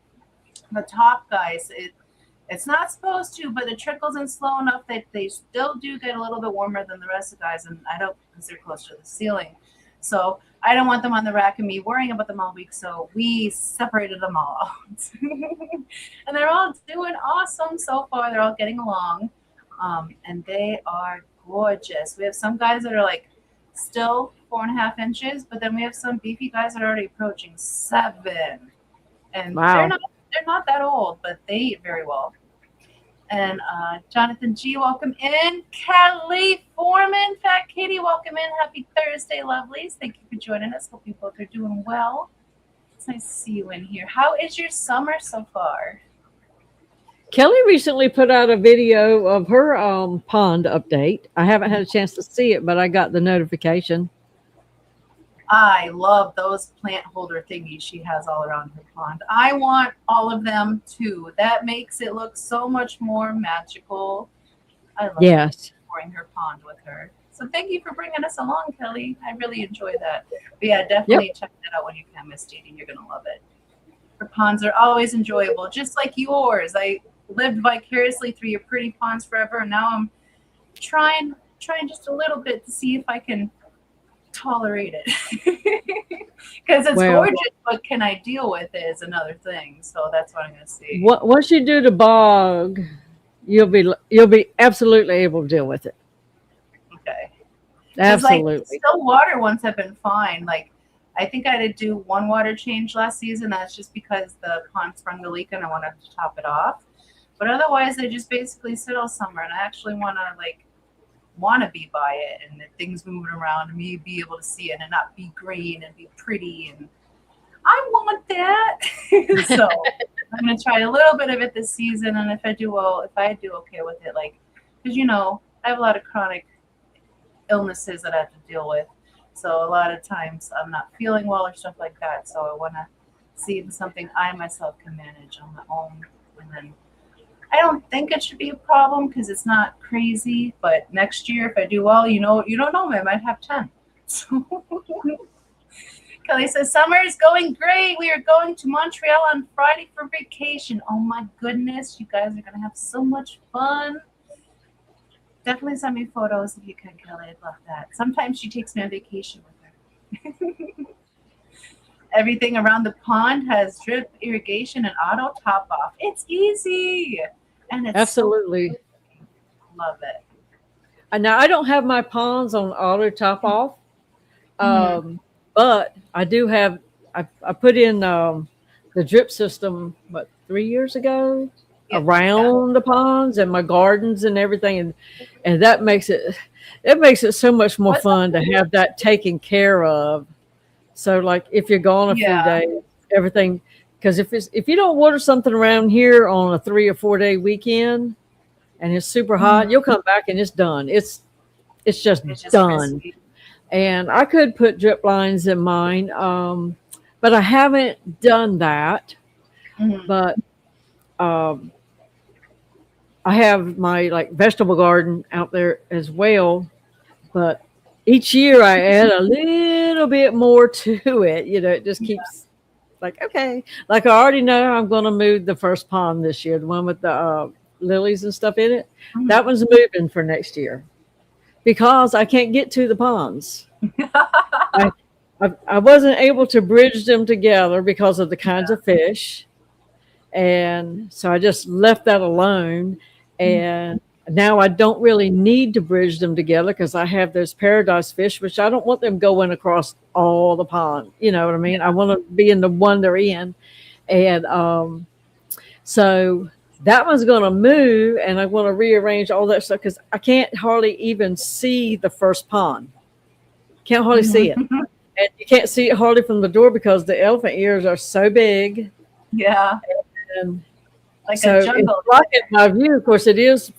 the top guys, it's not supposed to, but it trickles in slow enough that they still do get a little bit warmer than the rest of the guys, and I don't, because they're close to the ceiling. So I don't want them on the rack and me worrying about them all week, so we separated them all out. And they're all doing awesome so far. They're all getting along, and they are gorgeous. We have some guys that are like still 4.5 inches, but then we have some beefy guys that are already approaching 7. And wow. They're not that old, but they eat very well. And Jonathan G, welcome in. Kelly Foreman, Fat Katie, welcome in. Happy Thursday, lovelies. Thank you for joining us. Hope you both are doing well. It's nice to see you in here. How is your summer so far? Kelly recently put out a video of her pond update. I haven't had a chance to see it, but I got the notification. I love those plant holder thingies she has all around her pond. I want all of them too. That makes it look so much more magical. I love exploring her pond with her. So thank you for bringing us along, Kelly. I really enjoy that. But yeah, definitely check that out when you can, Miss Didi. You're going to love it. Her ponds are always enjoyable, just like yours. I lived vicariously through your pretty ponds forever, and now I'm trying just a little bit to see if I can tolerate it. Because it's gorgeous, but can I deal with it is another thing. So that's what I'm going to see. Once you do the bog, you'll be absolutely able to deal with it. Okay. Absolutely. Like, still water ones have been fine. Like, I think I did do one water change last season. That's just because the pond sprung the leak and I wanted to top it off. But otherwise, they just basically sit all summer. And I actually want to be by it, and the things moving around and me be able to see it and not be green and be pretty, and I want that. So I'm going to try a little bit of it this season, and if I do okay with it, like, because I have a lot of chronic illnesses that I have to deal with. So a lot of times I'm not feeling well or stuff like that. So I want to see if it's something I myself can manage on my own. And then I don't think it should be a problem because it's not crazy. But next year, if I do well, you don't know me, I might have 10. So Kelly says, summer is going great. We are going to Montreal on Friday for vacation. Oh my goodness, you guys are going to have so much fun. Definitely send me photos if you can, Kelly. I'd love that. Sometimes she takes me on vacation with her. Everything around the pond has drip irrigation and auto top off. It's easy. And it's Absolutely. So love it. Now I don't have my ponds on auto top off. But I do have, I put in the drip system, 3 years ago around the ponds and my gardens and everything. And that makes it so much more fun to have that taken care of. So like if you're gone a few days, everything, because if you don't water something around here on a 3 or 4 day weekend and it's super hot, you'll come back and it's done. It's just done. Crispy. And I could put drip lines in mine, but I haven't done that. But I have my vegetable garden out there as well. But each year I add a little bit more to it. It just keeps okay. Like I already know I'm going to move the first pond this year, the one with the lilies and stuff in it. That one's moving for next year. Because I can't get to the ponds. I wasn't able to bridge them together because of the kinds of fish. And so I just left that alone. And now I don't really need to bridge them together because I have those paradise fish, which I don't want them going across all the pond. You know what I mean? I want to be in the one they're in. And so that one's going to move, and I want to rearrange all that stuff because I can't hardly even see the first pond. Can't hardly see it. And you can't see it hardly from the door because the elephant ears are so big. Yeah. And like so a jungle. It's blocking my view. Of course, it is,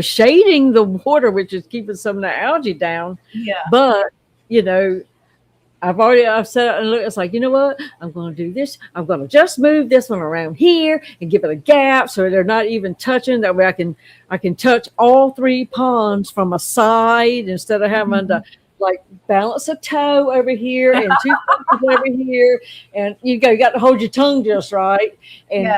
shading the water, which is keeping some of the algae down. Yeah. But, I've set it and look, it's like, you know what? I'm going to do this. I'm going to just move this one around here and give it a gap so they're not even touching. That way I can touch all 3 ponds from a side instead of having to balance a toe over here and 2 ponds over here. And you got to hold your tongue just right. And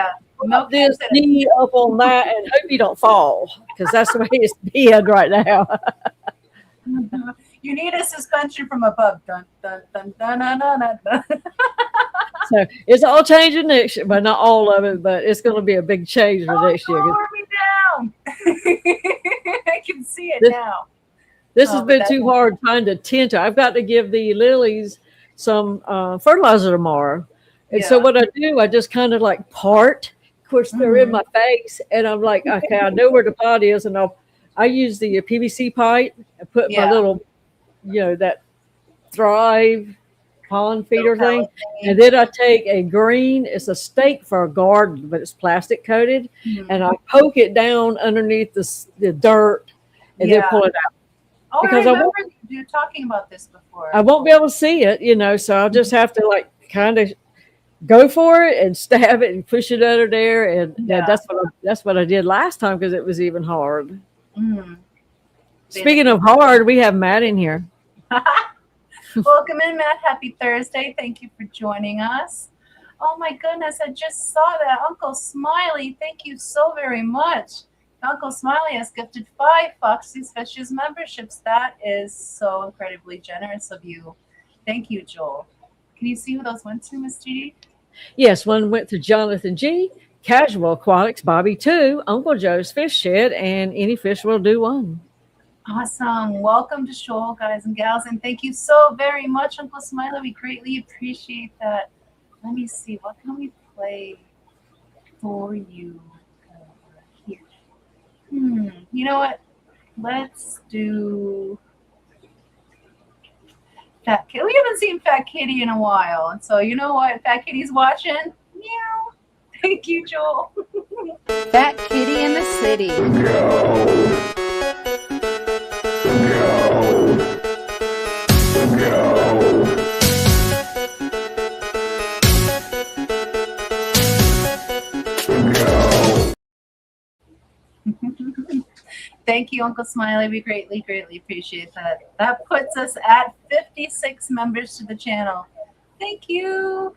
up this knee up on that and hope you don't fall because that's the way it's being right now. You need a suspension from above. Dun, dun, dun, dun, dun, dun, dun, dun. So it's all changing next year, but not all of it, but it's going to be a big change for next year. Lower me down. I can see it now. This has been too hard trying to tend to. I've got to give the lilies some fertilizer tomorrow. And so what I do, I just kind of part. Of course, they're in my face. And I'm like, okay, I know where the pot is. And I use the PVC pipe and put my little, that Thrive pond feeder thing. And then I take a green, it's a stake for a garden, but it's plastic coated. And I poke it down underneath the dirt and then pull it out. Oh, because I remember you talking about this before. I won't be able to see it, so I'll just have to kind of go for it and stab it and push it under there. And that's what I did last time because it was even hard. Speaking of hard, we have Matt in here. Welcome in, Matt. Happy Thursday. Thank you for joining us. Oh my goodness, I just saw that. Uncle Smiley, thank you so very much. Uncle Smiley has gifted 5 Foxy's Fishes memberships. That is so incredibly generous of you. Thank you, Joel. Can you see who those went to, Miss Didi? Yes, one went to Jonathan G., Casual Aquatics, Bobby 2, Uncle Joe's Fish Shed, and Any Fish Will Do 1. Awesome. Welcome to Shoal, guys and gals, and thank you so very much, Uncle Smiley. We greatly appreciate that. Let me see. What can we play for you here? You know what? Let's do Fat Kitty. We haven't seen Fat Kitty in a while. And so, you know what? Fat Kitty's watching. Meow. Thank you, Joel. Fat Kitty in the City. Thank you, Uncle Smiley. We greatly, greatly appreciate that. That puts us at 56 members to the channel. Thank you.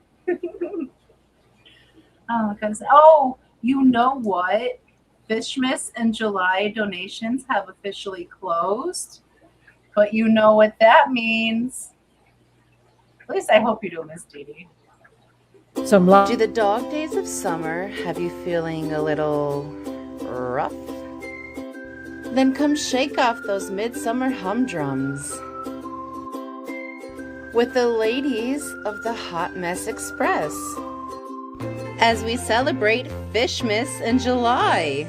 Oh, goodness. Oh, you know what? Fishmas and July donations have officially closed. But you know what that means. At least I hope you do, Miss Didi. Do the dog days of summer have you feeling a little rough? Then come shake off those midsummer humdrums with the ladies of the Hot Mess Express as we celebrate Fishmas in July.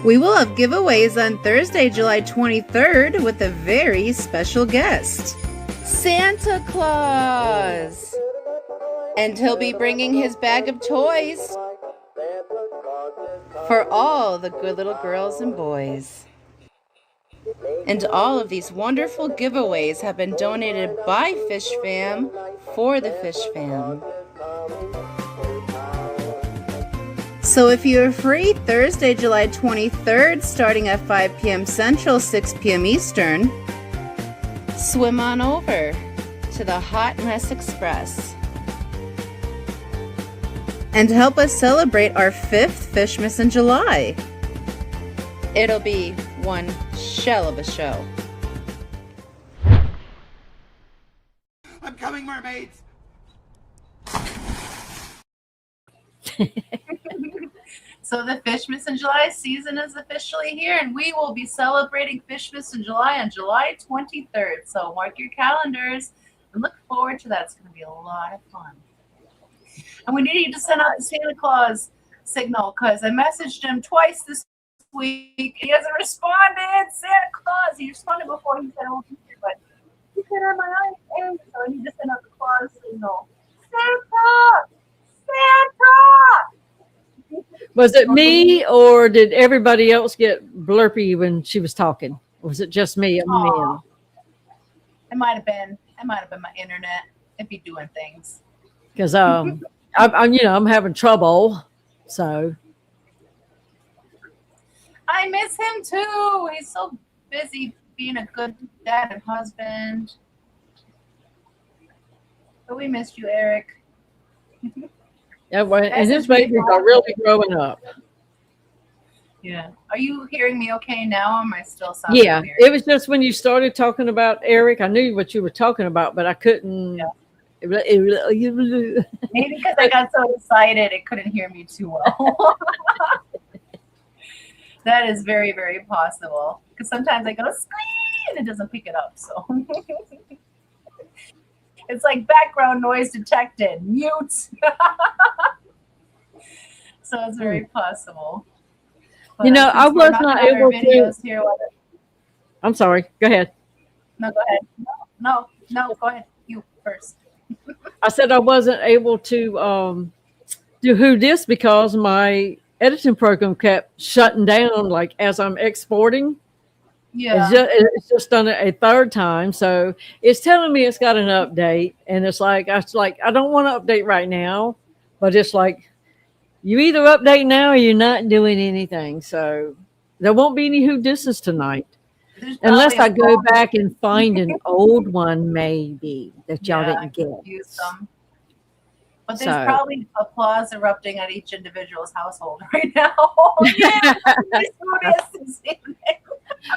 We will have giveaways on Thursday, July 23rd with a very special guest, Santa Claus. And he'll be bringing his bag of toys for all the good little girls and boys. And all of these wonderful giveaways have been donated by Fish Fam for the Fish Fam. So if you're free Thursday, July 23rd, starting at 5 p.m. Central, 6 p.m. Eastern, swim on over to the Hot Mess Express and help us celebrate our 5th Fishmas in July. It'll be one shell of a show. I'm coming, mermaids! So the Fishmas in July season is officially here, and we will be celebrating Fishmas in July on July 23rd. So mark your calendars and look forward to that. It's going to be a lot of fun. And we need you to send out the Santa Claus signal because I messaged him twice this week. He hasn't responded. Santa Claus. He responded before he said, "Oh, but he said on my iPhone." So I need to send out the Claus signal. Santa! Santa! Was it me or did everybody else get blurpy when she was talking? Or was it just me? It might have been my internet. It'd be doing things. Because I'm having trouble. So I miss him too. He's so busy being a good dad and husband. But we missed you, Eric. yeah, and his babies are really growing up. Yeah. Are you hearing me okay now? Or am I still sounding Yeah, weird? it was just when you started talking about Eric, I knew what you were talking about, but I couldn't. Yeah. Maybe Maybe because I got so excited it couldn't hear me too well. That is very, very possible. Because sometimes I go scream and it doesn't pick it up. So it's like background noise detected. Mute. So it's very possible. But I since we're was not knocking out our able to. videos here, I'm sorry. Go ahead. no, go ahead. No, go ahead. You first. I said I wasn't able to do Who Dis because my editing program kept shutting down like as I'm exporting. Yeah. It's just done it a third time. So it's telling me it's got an update. And it's like I don't want to update right now. But it's like you either update now or you're not doing anything. So there won't be any Who Disses tonight. Unless I go back and find an old one, maybe that y'all didn't get. Use them. But there's probably applause erupting at each individual's household right now. Yeah,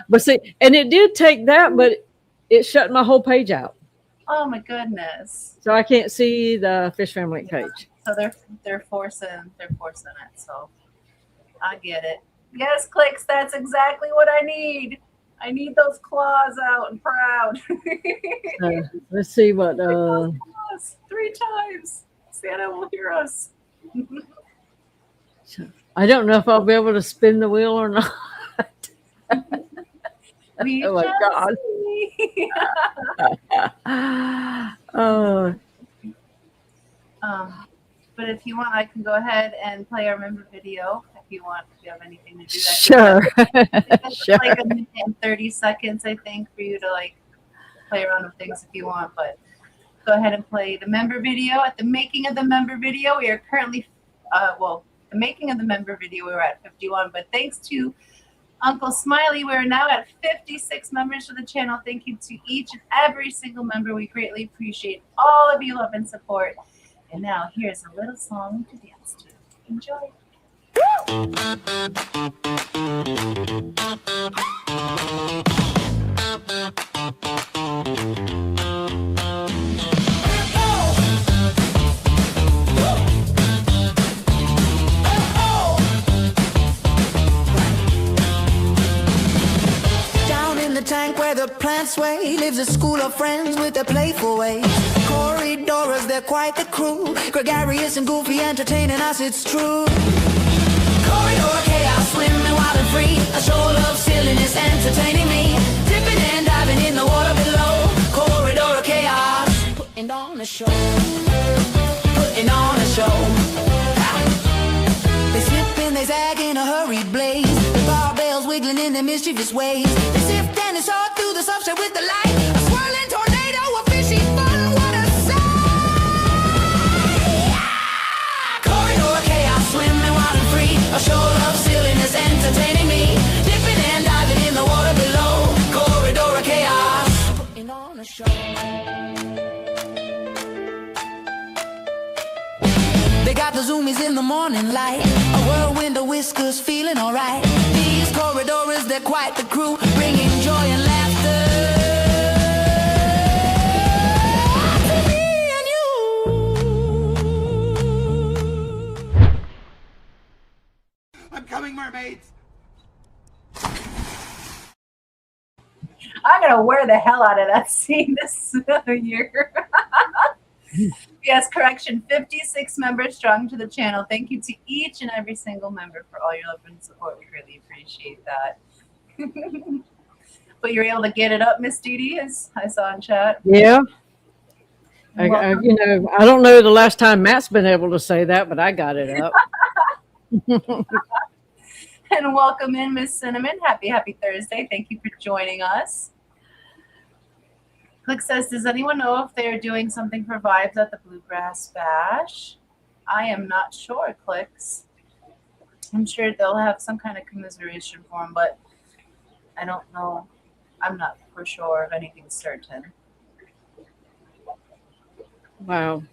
but see, and it did take that, but it shut my whole page out. Oh my goodness! So I can't see the Fish Family page. So they're forcing it. So I get it. Yes, clicks. That's exactly what I need. I need those claws out and proud. Let's see what. 3 times. Santa will hear us. I don't know if I'll be able to spin the wheel or not. Oh my God. But if you want, I can go ahead and play our member video. I you want. If you have anything to do that. Sure. It's Sure. like a minute and 30 seconds, I think, for you to like play around with things if you want. But go ahead and play the member video. At the making of the member video, we are currently, the making of the member video, we were at 51. But thanks to Uncle Smiley, we're now at 56 members of the channel. Thank you to each and every single member. We greatly appreciate all of you love and support. And now here's a little song to dance to. Enjoy. Down in the tank where the plants sway lives a school of friends with their playful ways. Corridors, they're quite the crew. Gregarious and goofy, entertaining us, it's true. Corridor chaos, swimming wild and free. A show of silliness, entertaining me. Dipping and diving in the water below. Corridor chaos, putting on a show. Putting on a show. They slip and they zag in a hurried blaze. The barbells wiggling in their mischievous ways. They sift and they saw through the substrate with the light. A swirling tornado of fishy fun, what a sight! Corridor chaos, swimming wild and free. A show of silliness, entertaining me. Dipping and diving in the water below. Corridor chaos, putting on a show. They got the zoomies in the morning light. A whirlwind of whiskers feeling alright. These corridors, they're quite the crew, bringing joy and laughter to me and you. I'm coming, mermaids! I'm gonna wear the hell out of that scene this year. Yes, correction. 56 members strong to the channel. Thank you to each and every single member for all your love and support. We really appreciate that. But you're able to get it up, Miss Didi, as I saw in chat. Yeah. I don't know the last time Matt's been able to say that, but I got it up. And welcome in, Miss Cinnamon. Happy Thursday. Thank you for joining us. Click says, does anyone know if they're doing something for Vibes at the Bluegrass Bash? I am not sure, Clicks. I'm sure they'll have some kind of commiseration for him, but I don't know. I'm not for sure of anything certain. Wow.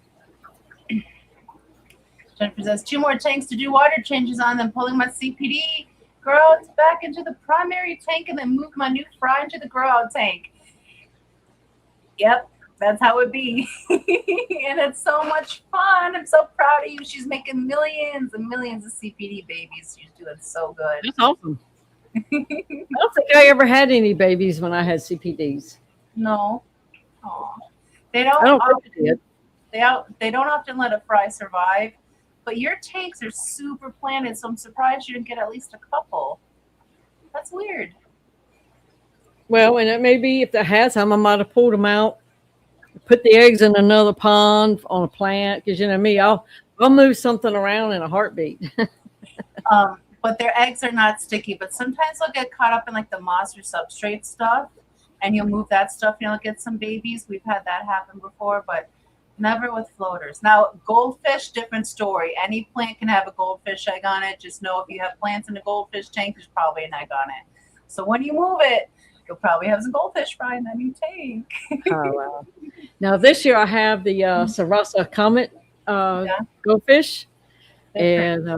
Jennifer says, 2 more tanks to do water changes on, then pulling my CPD grow outs back into the primary tank and then move my new fry into the grow out tank. Yep, that's how it be. And it's so much fun. I'm so proud of you. She's making millions and millions of CPD babies. She's doing so good. That's awesome. I don't think I ever had any babies when I had CPDs. No. Aw. They I don't think I did. they don't often let a fry survive, but your tanks are super planted, so I'm surprised you didn't get at least a couple. That's weird. Well, and it may be if they had some, I might have pulled them out, put the eggs in another pond on a plant. Because you know me, I'll move something around in a heartbeat. But their eggs are not sticky. But sometimes they'll get caught up in like the moss or substrate stuff, and you'll move that stuff, and you'll get some babies. We've had that happen before, but never with floaters. Now, goldfish, different story. Any plant can have a goldfish egg on it. Just know if you have plants in a goldfish tank, there's probably an egg on it. So when you move it, you'll probably have some goldfish fry in that new tank. Oh, wow. Now this year I have the SAMHSA Comet goldfish, and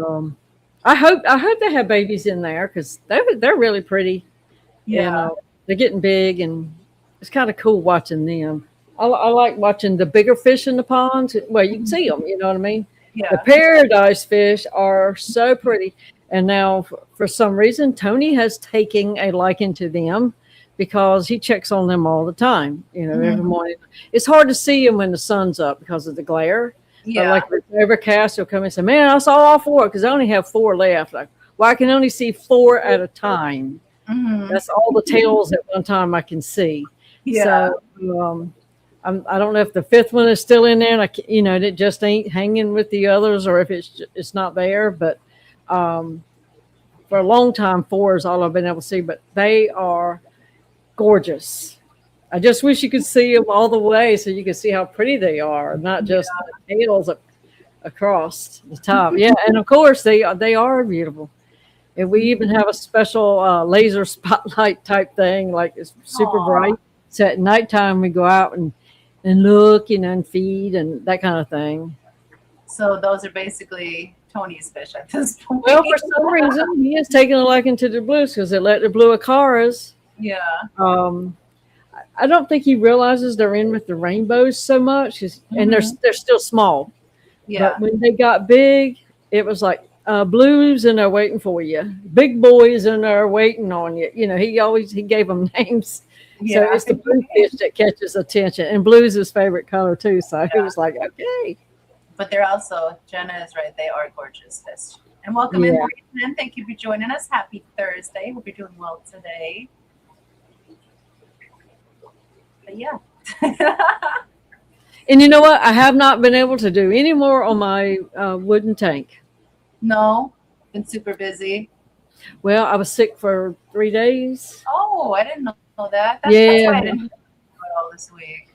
I hope they have babies in there because they're really pretty. Yeah, they're getting big, and it's kind of cool watching them. I like watching the bigger fish in the ponds. Well, you can see them. You know what I mean? yeah. The paradise fish are so pretty. And now, for some reason, Tony has taken a liking to them because he checks on them all the time. You know, every morning. It's hard to see them when the sun's up because of the glare. Yeah. But like if it's overcast, he'll come and say, "Man, I saw all 4 because I only have 4 left." Like, well, I can only see 4 at a time. Mm-hmm. That's all the tails at one time I can see. Yeah. So, I don't know if the 5th one is still in there, and it just ain't hanging with the others, or if it's not there. But for a long time, 4 is all I've been able to see, but they are gorgeous. I just wish you could see them all the way so you could see how pretty they are, not just the tails across the top. Yeah, and of course they are beautiful. And we even have a special laser spotlight type thing, like it's super bright. So at nighttime we go out and look, and feed and that kind of thing. So those are basically Tony's fish at this point. Well, for some reason he has taken a liking to the blues because they let the blue acaras. Yeah. I don't think he realizes they're in with the rainbows so much, and they're still small. Yeah. But when they got big, it was like blues and they're waiting for you, big boys and they're waiting on you. He gave them names. Yeah. So it's the blue fish that catches attention, and blue's his favorite color too. So he was like, okay. But they're also, Jenna is right, they are gorgeous fish. And welcome in, Brandon. Thank you for joining us. Happy Thursday. Hope you're doing well today. But yeah. And you know what? I have not been able to do any more on my wooden tank. No, been super busy. Well, I was sick for 3 days. Oh, I didn't know that. That's Yeah. why I didn't do it all this week.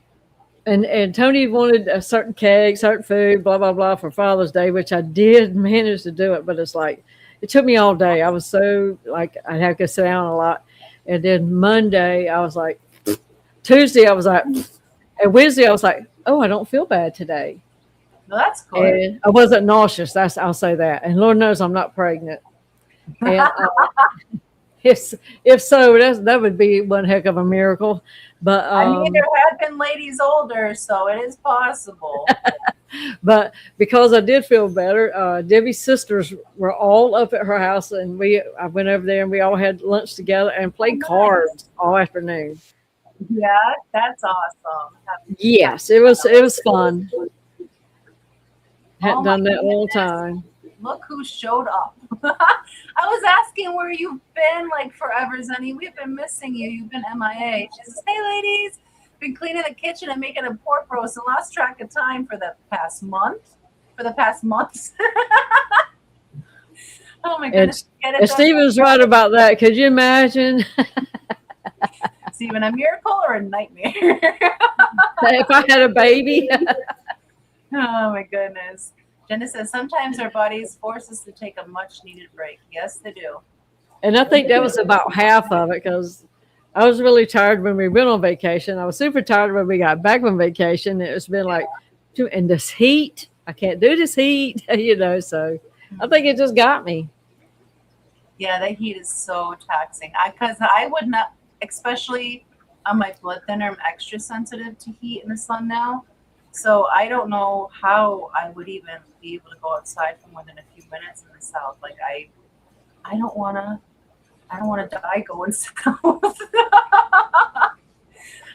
And Tony wanted a certain cake, certain food, blah, blah, blah for Father's Day, which I did manage to do it. But it's like, it took me all day. I was so, like, I had to sit down a lot. And then Monday, I was like, Tuesday, I was like, and Wednesday, I was like, oh, I don't feel bad today. No, that's good. And I wasn't nauseous. I'll say that. And Lord knows I'm not pregnant. And if so, that would be one heck of a miracle. But I mean, there have been ladies older, so it is possible. But because I did feel better, Debbie's sisters were all up at her house, and I went over there and we all had lunch together and played cards all afternoon. Yeah, that's awesome. Yes, it was fun. Hadn't done that in a long time. Look who showed up. I was asking where you've been like forever, Zenny. We've been missing you. You've been MIA. She says, hey, ladies, been cleaning the kitchen and making a pork roast and lost track of time for the past month. For the past months. Oh, my goodness. And Stephen's right about that. Could you imagine? Stephen, a miracle or a nightmare? If I had a baby. Oh, my goodness. Jenna says, sometimes our bodies force us to take a much needed break. Yes, they do. And I think that was about half of it because I was really tired when we went on vacation. I was super tired when we got back from vacation. It's been like, and this heat, I can't do this heat, so I think it just got me. Yeah, that heat is so taxing. Because I would not, especially on my blood thinner, I'm extra sensitive to heat in the sun now. So I don't know how I would even be able to go outside for more than a few minutes in the south. Like I don't wanna die going south.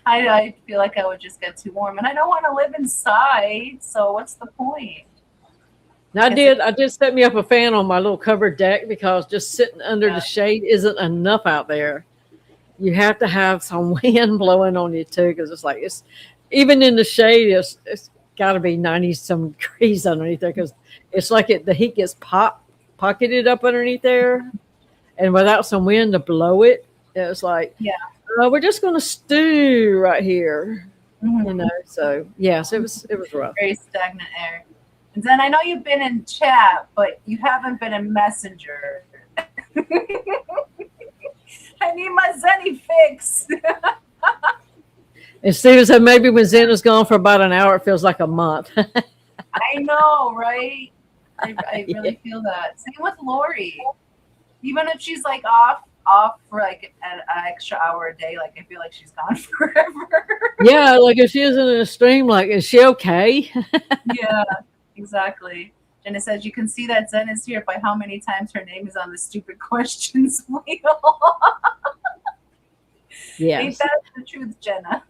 I feel like I would just get too warm, and I don't want to live inside. So what's the point? I did set me up a fan on my little covered deck because just sitting under the shade isn't enough out there. You have to have some wind blowing on you too, because it's even in the shade, it's got to be 90 some degrees underneath there because it's like the heat gets pocketed up underneath there, and without some wind to blow it, it's like we're just going to stew right here, So yes, it was rough. Very stagnant air. And then I know you've been in chat, but you haven't been in Messenger. I need my Zenny fix. And Steven said maybe when Zen is gone for about an hour, it feels like a month. I know, right? I really feel that. Same with Lori. Even if she's like off for like an extra hour a day, like I feel like she's gone forever. Yeah, like if she isn't in a stream, like is she okay? Yeah, exactly. Jenna says you can see that Zen is here by how many times her name is on the stupid questions wheel. Yeah, ain't that the truth, Jenna?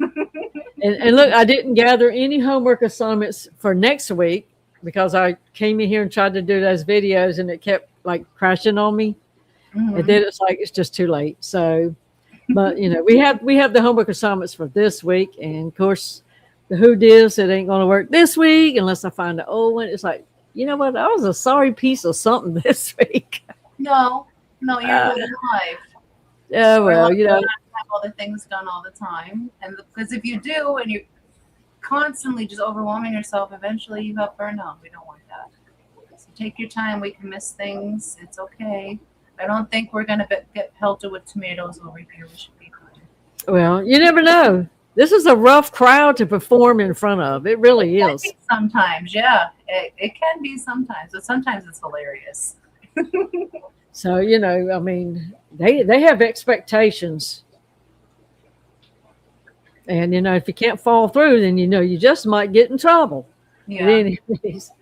and look, I didn't gather any homework assignments for next week because I came in here and tried to do those videos and it kept like crashing on me. And then it's like it's just too late. So, but we have the homework assignments for this week, and of course, the who dis it ain't going to work this week unless I find the old one. It's like, you know what? That was a sorry piece of something this week. No, No, you're living life. Yeah, well, you know. Have all the things done all the time, and because if you do, and you're constantly just overwhelming yourself, eventually you have burnout. We don't want that. So take your time. We can miss things. It's okay. I don't think we're gonna get pelted with tomatoes over here. We should be fine. Well, you never know. This is a rough crowd to perform in front of. It really is. Sometimes, yeah, it can be sometimes, but sometimes it's hilarious. So, you know, I mean, they have expectations. And, you know, if you can't fall through, then, you know, you just might get in trouble. Yeah. But anyways,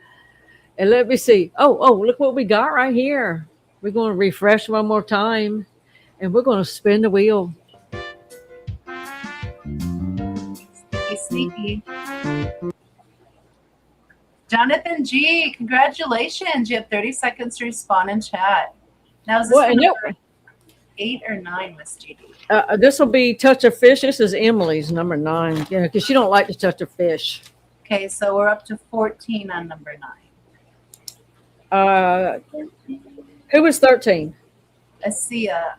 and let me see. Oh, look what we got right here. We're going to refresh one more time, and we're going to spin the wheel. Sneaky. Jonathan G, congratulations. You have 30 seconds to respond in chat. Now, is this number 8 or 9, Miss Didi? This will be touch a fish. This is Emily's number 9. Yeah, because she don't like to touch a fish. Okay, so we're up to 14 on number 9. Who was 13? Asia,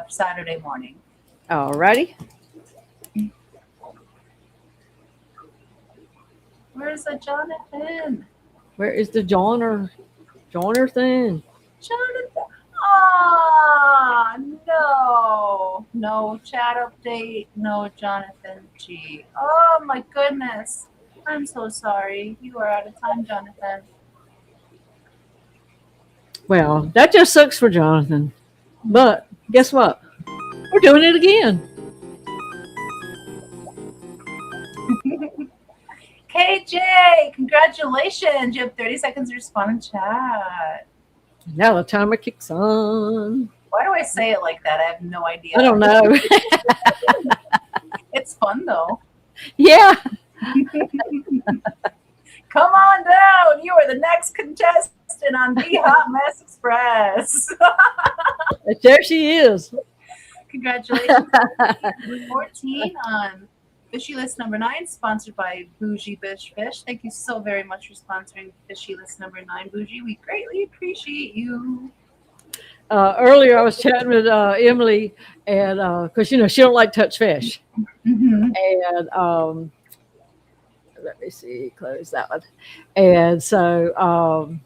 Saturday morning. All righty. Where's the Jonathan? Where is the Johnner thing? Jonathan. Ah, no chat update. No Jonathan G. Oh my goodness. I'm so sorry. You are out of time, Jonathan. Well, that just sucks for Jonathan. But guess what? We're doing it again. KJ, congratulations. You have 30 seconds to respond in chat. Now the timer kicks on. Why do I say it like that? I have no idea. I don't know. It's fun though. Yeah. Come on down. You are the next contestant on the Hot Mess Express. There she is. Congratulations. 14 on Fishy List number 9, sponsored by Bougie Bish Fish. Thank you so very much for sponsoring Fishy List number 9, Bougie. We greatly appreciate you. Earlier, I was chatting with Emily, and because you know she don't like touch fish, and let me see, close that one, and so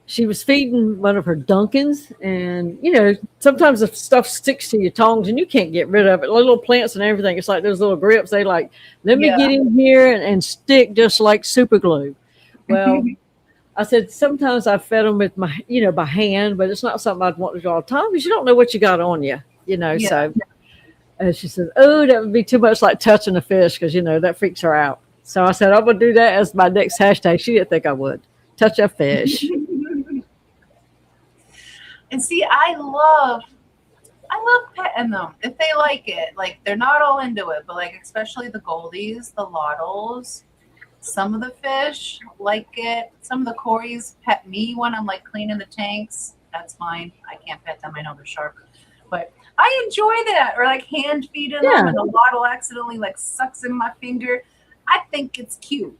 she was feeding one of her Dunkins, and you know sometimes the stuff sticks to your tongs and you can't get rid of it. Little plants and everything, it's like those little grips. They like, let me get in here and stick just like super glue. Well, I said sometimes I fed them with my, you know, by hand, but it's not something I'd want to do all the time because you don't know what you got on you, you know. Yeah. So, and she said, "Oh, that would be too much like touching a fish because you know that freaks her out." So I said, "I'm gonna do that as my next hashtag." She didn't think I would touch a fish. And see, I love petting them if they like it. Like they're not all into it, but like especially the goldies, the lottles. Some of the fish like it. Some of the cories pet me when I'm like cleaning the tanks. That's fine. I can't pet them. I know they're sharp, but I enjoy that. Or like hand feeding them, and the lottle accidentally like sucks in my finger. I think it's cute.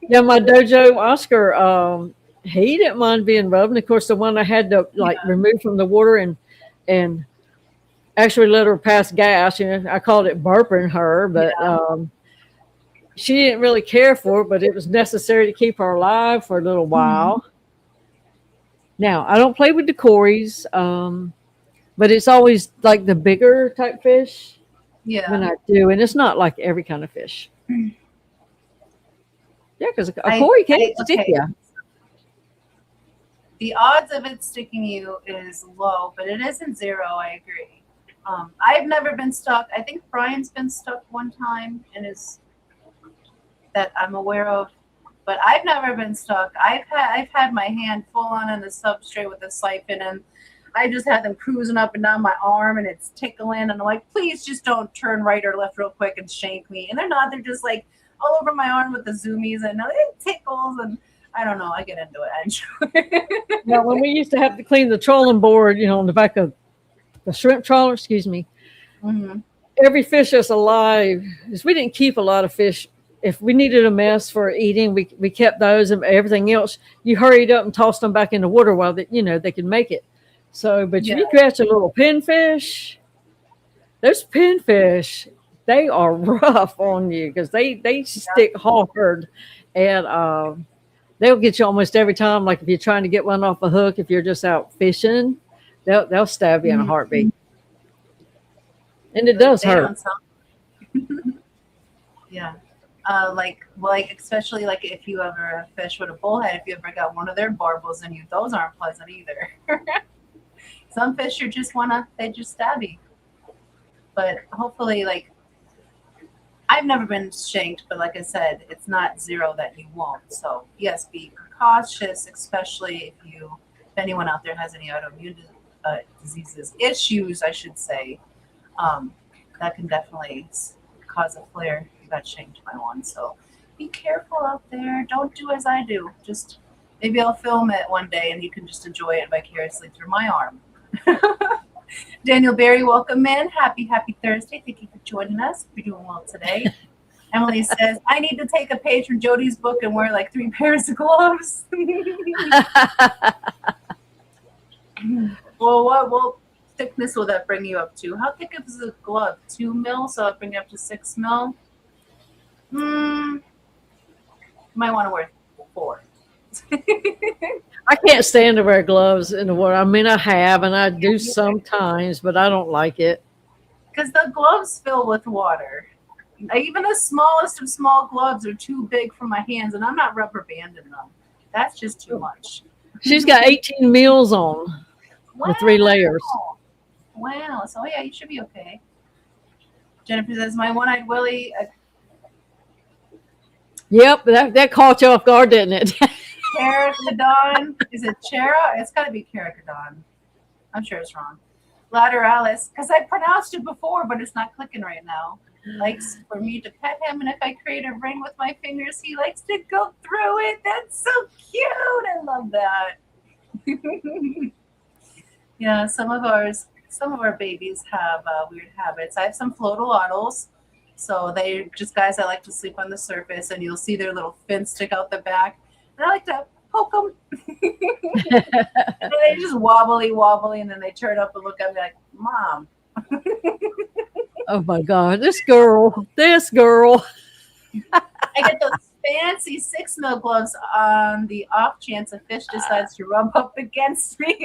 Yeah, my dojo Oscar, he didn't mind being rubbed. And of course, the one I had to like remove from the water and actually let her pass gas. You know, I called it burping her, but she didn't really care for it. But it was necessary to keep her alive for a little while. Now I don't play with the cories, but it's always like the bigger type fish. Yeah, when I do, and it's not like every kind of fish. Yeah, because a cory can't stick you. The odds of it sticking you is low, but it isn't zero. I agree. I've never been stuck. I think Brian's been stuck one time and is that I'm aware of, but I've never been stuck. I've had my hand full on the substrate with a siphon, and I just had them cruising up and down my arm, and it's tickling, and I'm like, please just don't turn right or left real quick and shank me. And they're not. They're just like all over my arm with the zoomies, and it tickles, and I don't know. I get into it. I enjoy it. Now, when we used to have to clean the trolling board, you know, on the back of the shrimp trawler, excuse me, every fish that's alive, because we didn't keep a lot of fish if we needed a mess for eating, we kept those, and everything else you hurried up and tossed them back in the water while they could make it. So, but if you catch a little pinfish, those pinfish, they are rough on you because they stick hard, and they'll get you almost every time. Like if you're trying to get one off a hook, if you're just out fishing, they'll stab you in a heartbeat, and it does hurt. Yeah. Like especially like if you ever fish with a bullhead, if you ever got one of their barbels in you, those aren't pleasant either. Some fish you just they just stab you. But hopefully, like, I've never been shanked, but like I said, it's not zero that you won't. So yes, be cautious, especially if anyone out there has any autoimmune diseases, issues, I should say, that can definitely cause a flare. You got shanked by one. So be careful out there. Don't do as I do. Just maybe I'll film it one day and you can just enjoy it vicariously through my arm. Daniel Berry, welcome in. Happy Thursday. Thank you for joining us. You're doing well today. Emily says, I need to take a page from Jody's book and wear like 3 pairs of gloves. Well, what thickness will that bring you up to? How thick is a glove? 2 mil? So I'll bring it up to 6 mil. You might want to wear 4. I can't stand to wear gloves in the water. I mean, I have, and I do sometimes, but I don't like it. Because the gloves fill with water. Even the smallest of small gloves are too big for my hands, and I'm not rubber banding them. That's just too much. She's got 18 meals on with 3 layers. Wow. So, yeah, you should be okay. Jennifer says, my one-eyed Willie. Yep, that caught you off guard, didn't it? Caracadon. Is it Chera? It's got to be Caracadon. I'm sure it's wrong. Lateralis, because I pronounced it before, but it's not clicking right now. Likes for me to pet him, and if I create a ring with my fingers, he likes to go through it. That's so cute. I love that. Yeah, some of our babies have weird habits. I have some floatalottles. So they're just guys that like to sleep on the surface, and you'll see their little fins stick out the back. And I like to poke them. And they just wobbly, and then they turn up and look at me like, Mom. Oh, my God. This girl. I get those fancy 6 mil gloves on the off chance a fish decides to rub up against me.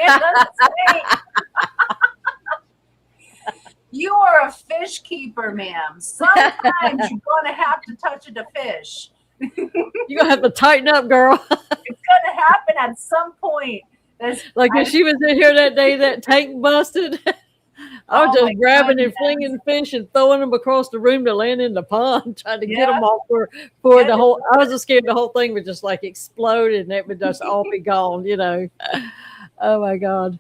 You are a fish keeper, ma'am. Sometimes you're going to have to touch the fish. You're going to have to tighten up, girl. It's going to happen at some point. Like if she was in here that day that tank busted, I was just grabbing and flinging fish and throwing them across the room to land in the pond, trying to get them off for the whole. I was just scared the whole thing would just like explode and it would just all be gone, Oh, my God.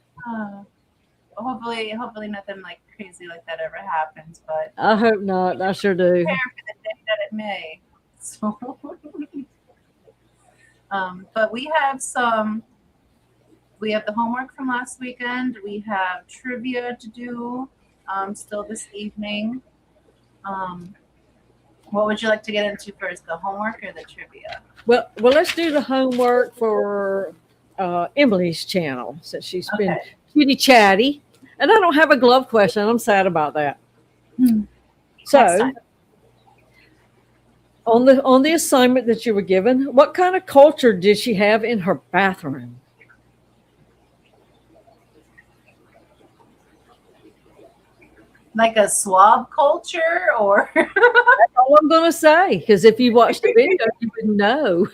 Hopefully nothing like crazy like that ever happens, but I hope not. I sure do. Prepare for the day that it may. So, but we have the homework from last weekend. We have trivia to do still this evening. What would you like to get into first, the homework or the trivia? Well, let's do the homework for Emily's channel since she's been cutie chatty. And I don't have a glove question. I'm sad about that. So, on the assignment that you were given, what kind of culture did she have in her bathroom? Like a swab culture, or That's all I'm going to say. Because if you watched the video, you would know.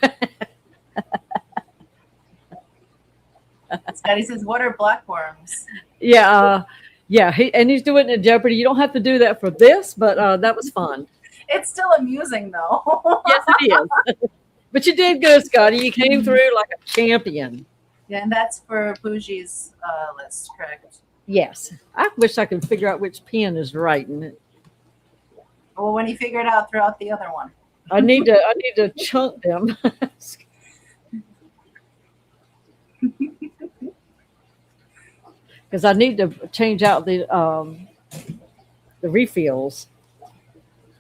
Scotty says, "What are blackworms?" Yeah. He's doing it in Jeopardy. You don't have to do that for this, but that was fun. It's still amusing, though. Yes, it is. But you did good, Scotty. You came through like a champion. Yeah, and that's for Bougie's list, correct? Yes. I wish I could figure out which pen is writing it. Well, when you figure it out, throw out the other one. I need to chunk them. Because I need to change out the refills.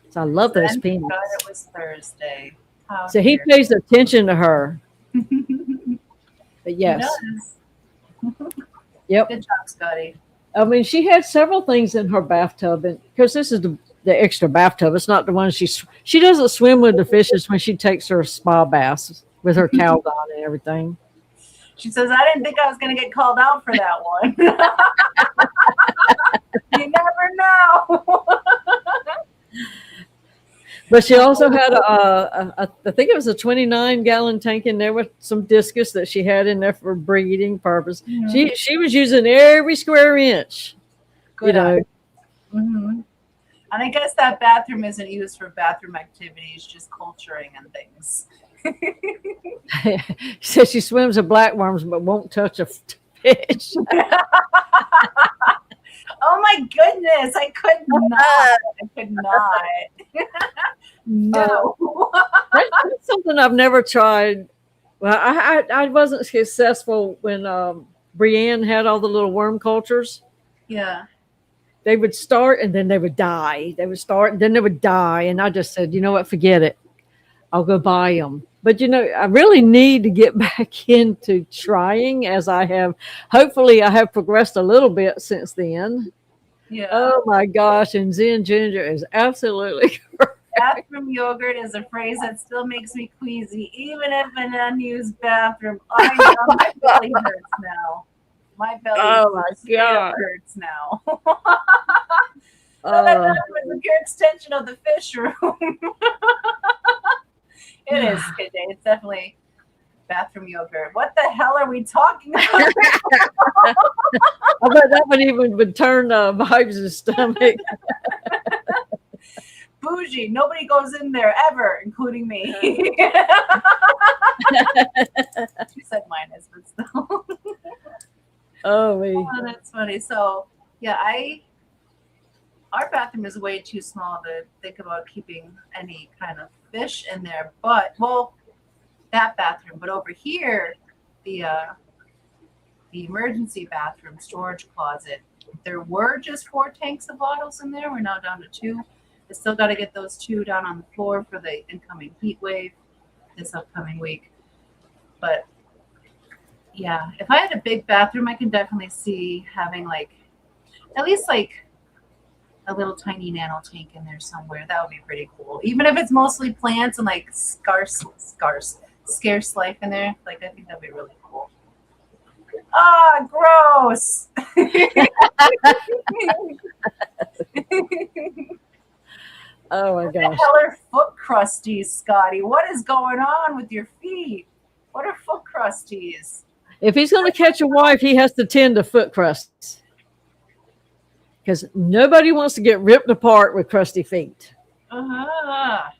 So So I love those Then peanuts. God, it was Thursday. How So he weird. pays attention to her. But yes. He does. Yep. Good job, Scotty. I mean, she had several things in her bathtub, and because this is the extra bathtub, it's not the one she doesn't swim with the fishes when she takes her spa baths with her towels on and everything. She says, I didn't think I was going to get called out for that one. You never know. But she also had I think it was a 29-gallon tank in there with some discus that she had in there for breeding purpose. Mhm. She was using every square inch. Good You know. And I guess that bathroom isn't used for bathroom activities, just culturing and things. She says she swims with blackworms but won't touch a fish. Oh my goodness, I could not. No. That's something I've never tried. Well, I wasn't successful when Brienne had all the little worm cultures. Yeah. They would start and then they would die. They would start and then they would die. And I just said, you know what, forget it. I'll go buy them. But, you know, I really need to get back into trying as I have. Hopefully I have progressed a little bit since then. Yeah. Oh, my gosh. And Zen Ginger is absolutely correct. Bathroom yogurt is a phrase that still makes me queasy, even if an unused bathroom. I know my belly hurts now. My belly straight up hurts now. That bathroom is a pure extension of the fish room. It is, KJ. It's definitely bathroom yogurt. What the hell are we talking about? I bet that one even would turn Vibes' stomach. Bougie. Nobody goes in there ever, including me. She said minus, but still. Oh, me. Oh, that's funny. So, yeah, our bathroom is way too small to think about keeping any kind of fish in there. But, well, that bathroom. But over here, the emergency bathroom storage closet, there were just 4 tanks of bottles in there. We're now down to 2. I still got to get those 2 down on the floor for the incoming heat wave this upcoming week. But yeah, if I had a big bathroom, I can definitely see having like at least like a little tiny nano tank in there somewhere. That would be pretty cool. Even if it's mostly plants and like scarce life in there. Like I think that'd be really cool. Ah, gross. Oh my What the gosh. hell are foot crusties, Scotty? What is going on with your feet? What are foot crusties? If he's going to catch a wife, he has to tend to foot crusts. Because nobody wants to get ripped apart with crusty feet. I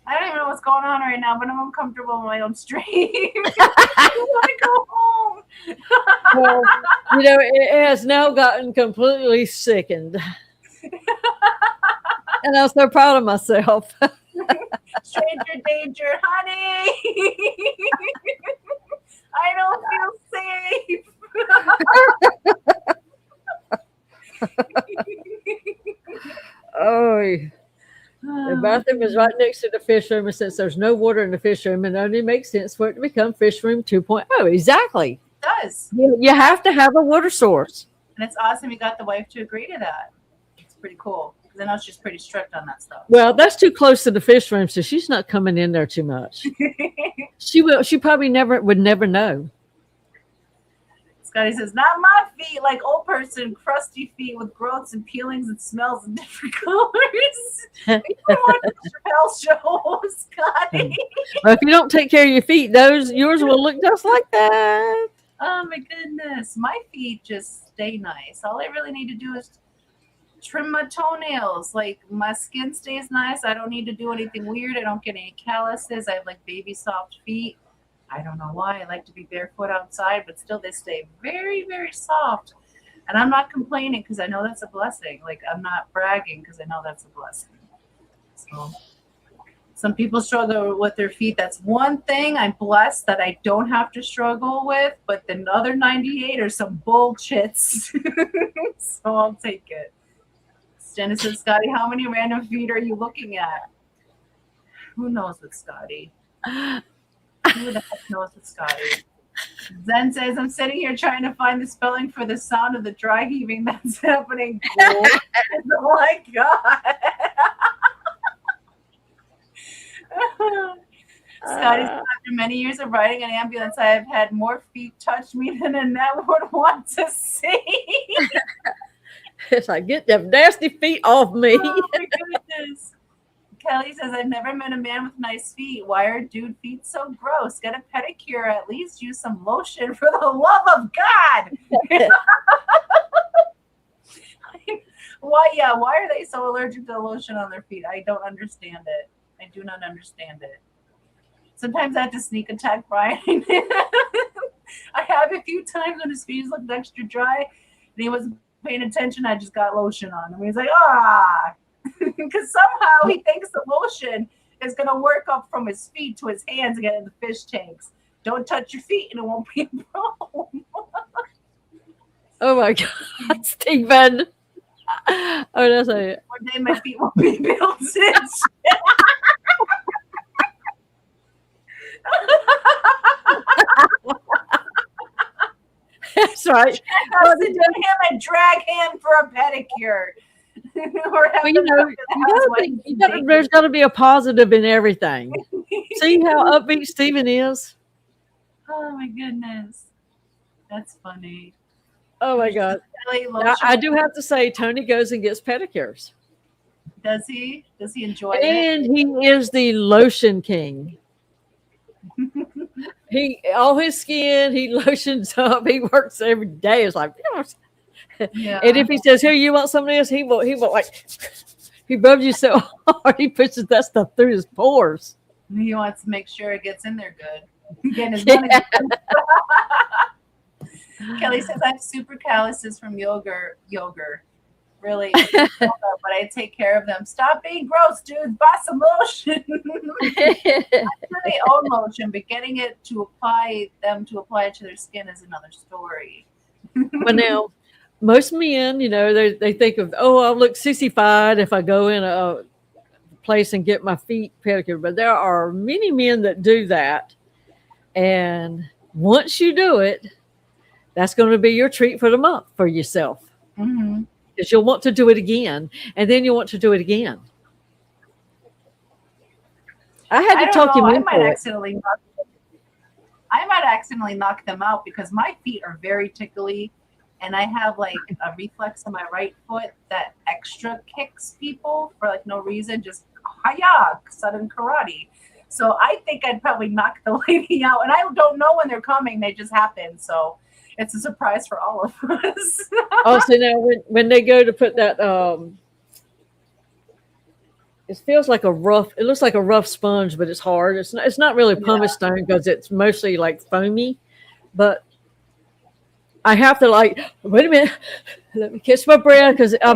don't even know what's going on right now, but I'm uncomfortable in my own stream. I want to go home. Well, you know, it has now gotten completely sickened. And I'm so proud of myself. Stranger danger, honey. I don't feel safe. Oh, the bathroom is right next to the fish room, and since there's no water in the fish room, it only makes sense for it to become fish room 2.0. Exactly. It does. You have to have a water source. And it's awesome you got the wife to agree to that. It's pretty cool. Because I know she's pretty strict on that stuff. Well, that's too close to the fish room, so she's not coming in there too much. She probably would never know. Scotty says, not my feet, like old person, crusty feet with growths and peelings and smells in different colors. You don't want the Chappelle show, Scotty. Well, if you don't take care of your feet, yours will look just like that. Oh my goodness. My feet just stay nice. All I really need to do is trim my toenails. Like my skin stays nice. I don't need to do anything weird. I don't get any calluses. I have like baby soft feet. I don't know why. I like to be barefoot outside, but still they stay very, very soft. And I'm not complaining because I know that's a blessing. Like I'm not bragging because I know that's a blessing. So some people struggle with their feet. That's one thing I'm blessed that I don't have to struggle with, but the other 98 are some bullshits. So I'll take it. Stanley says, Scotty, how many random feet are you looking at? Who knows with Scotty? Who the heck knows with Scotty? Zen says, I'm sitting here trying to find the spelling for the sound of the dry heaving that's happening. Cool. Oh my God. Scotty says, after many years of riding an ambulance, I have had more feet touch me than Annette would want to see. It's like, get them nasty feet off me. Oh my goodness. Kelly says, I've never met a man with nice feet. Why are dude feet so gross? Get a pedicure, at least use some lotion for the love of God. Why are they so allergic to lotion on their feet? I don't understand it. I do not understand it. Sometimes I have to sneak attack Brian. I have a few times when his feet looked extra dry and he wasn't paying attention. I just got lotion on him. He's like, because somehow he thinks the lotion is going to work up from his feet to his hands and get in the fish tanks. Don't touch your feet and it won't be a problem. Oh my God, Stephen. Oh, that's it. One day my feet will be built in. That's right. Well, to do him and drag him for a pedicure. There's got to be a positive in everything. See how upbeat Stephen is? Oh my goodness. That's funny. Oh my God. Now, I do have to say, Tony goes and gets pedicures. Does he? Does he enjoy it? And he is the lotion king. All his skin, he lotions up. He works every day. It's like, yeah. And if he says, "Here, you want some of this?" He will like. He rubs you so hard, he pushes that stuff through his pores. He wants to make sure it gets in there good. Getting his money. Kelly says, I have super calluses from yogurt. Really, but I take care of them. Stop being gross, dudes. Buy some lotion. They own lotion, but getting it to apply it to their skin is another story. But now, most men, they think of, I'll look sissified if I go in a place and get my feet pedicured. But there are many men that do that, and once you do it, that's going to be your treat for the month for yourself. Mm-hmm. Because you'll want to do it again, and then you'll want to do it again. I had to talk him into it. I might accidentally knock them out because my feet are very tickly, and I have like a reflex on my right foot that extra kicks people for like no reason, just hi-ya, sudden karate. So I think I'd probably knock the lady out, and I don't know when they're coming; they just happen. So it's a surprise for all of us. Also, now when they go to put that, it looks like a rough sponge, but it's hard. It's not really pumice stone because it's mostly like foamy. But I have to wait a minute, let me catch my breath because I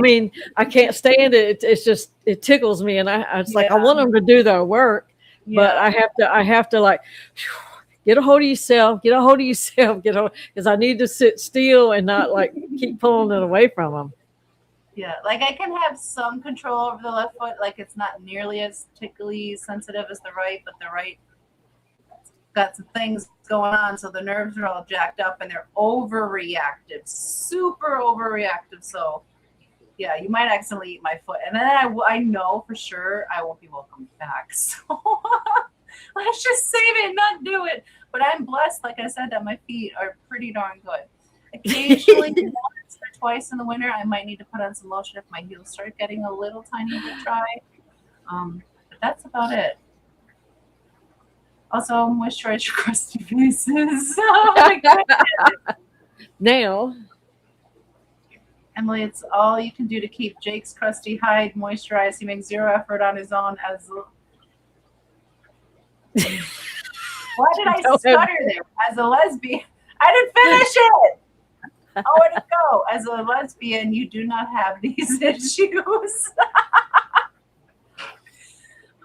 can't stand it. It's just it tickles me, and I want them to do their work, but I have to get a hold of yourself, because I need to sit still and not keep pulling it away from them. Yeah, I can have some control over the left foot. It's not nearly as tickly sensitive as the right, but the right got some things going on, so the nerves are all jacked up and they're overreactive, super overreactive. So, yeah, you might accidentally eat my foot, and then I know for sure I won't be welcomed back. So. Let's just save it, not do it. But I'm blessed, like I said, that my feet are pretty darn good. Occasionally, once or twice in the winter, I might need to put on some lotion if my heels start getting a little tiny bit dry. But that's about it. Also, moisturize your crusty faces. Oh my goodness. Now, Emily, it's all you can do to keep Jake's crusty hide moisturized. He makes zero effort on his own as. Why did I stutter there? As a lesbian, I didn't finish it. Oh, where'd it go? As a lesbian, you do not have these issues.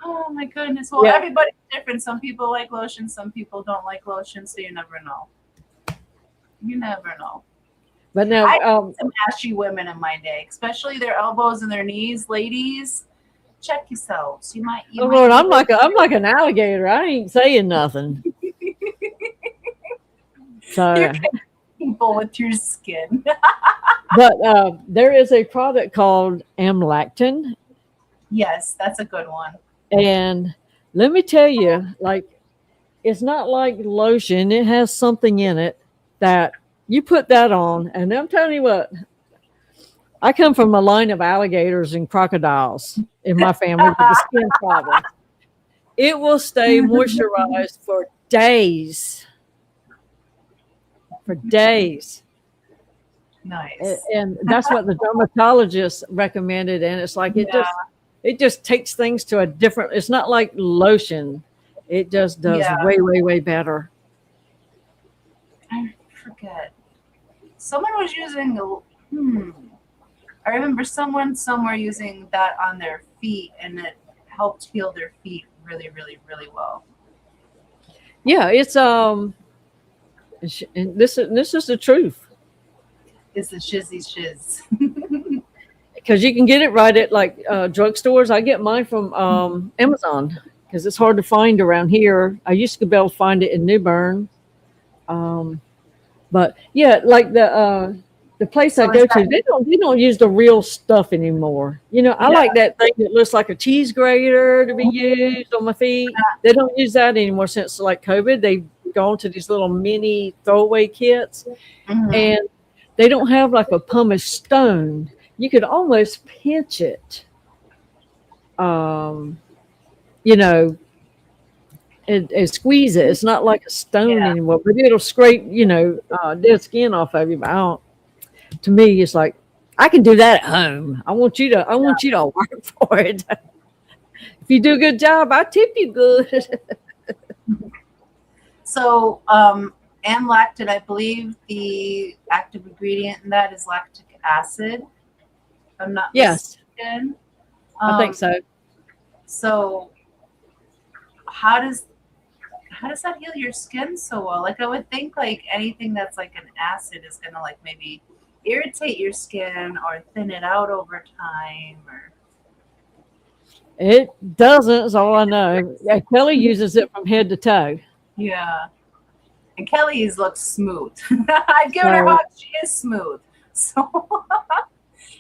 Oh my goodness. Well, everybody's different. Some people like lotion, some people don't like lotion, so you never know. You never know. But now, I had some ashy women in my day, especially their elbows and their knees. Ladies, check yourselves. You might. oh Lord, I'm like an alligator. I ain't saying nothing. So, You're people with your skin. but there is a product called Amlactin, Yes, that's a good one. and let me tell you, like, it's not like lotion. It has something in it that you put that on, and I'm telling you what. I come from a line of alligators and crocodiles in my family with the skin problems. It will stay moisturized for days. For days. Nice. And that's what the dermatologist recommended. And it's like it just takes things to a different, it's not like lotion. It just does way, way, way better. I forget. Someone was using I remember someone somewhere using that on their feet, and it helped heal their feet really, really, really well. Yeah, it's and this is the truth. It's the shizzy shiz. Because you can get it right at like drugstores. I get mine from Amazon because it's hard to find around here. I used to be able to find it in New Bern, but yeah, like the place I go to, they don't use the real stuff anymore. You know, I like that thing that looks like a cheese grater to be used on my feet. They don't use that anymore since like COVID. They've gone to these little mini throwaway kits, and they don't have like a pumice stone. You could almost pinch it, you know, and squeeze it. It's not like a stone anymore, but it'll scrape, you know, dead skin off of you. But to me, it's like I can do that at home. I want you to work for it. If you do a good job, I tip you good. So, Amlactin, I believe the active ingredient in that is lactic acid. If I'm not mistaken. I think so. So, how does that heal your skin so well? Like, I would think like anything that's like an acid is gonna like maybe irritate your skin or thin it out over time. Or it doesn't. Is all I know. Yeah, Kelly uses it from head to toe. Yeah, and Kelly's looks smooth. I've given her hug. She is smooth. So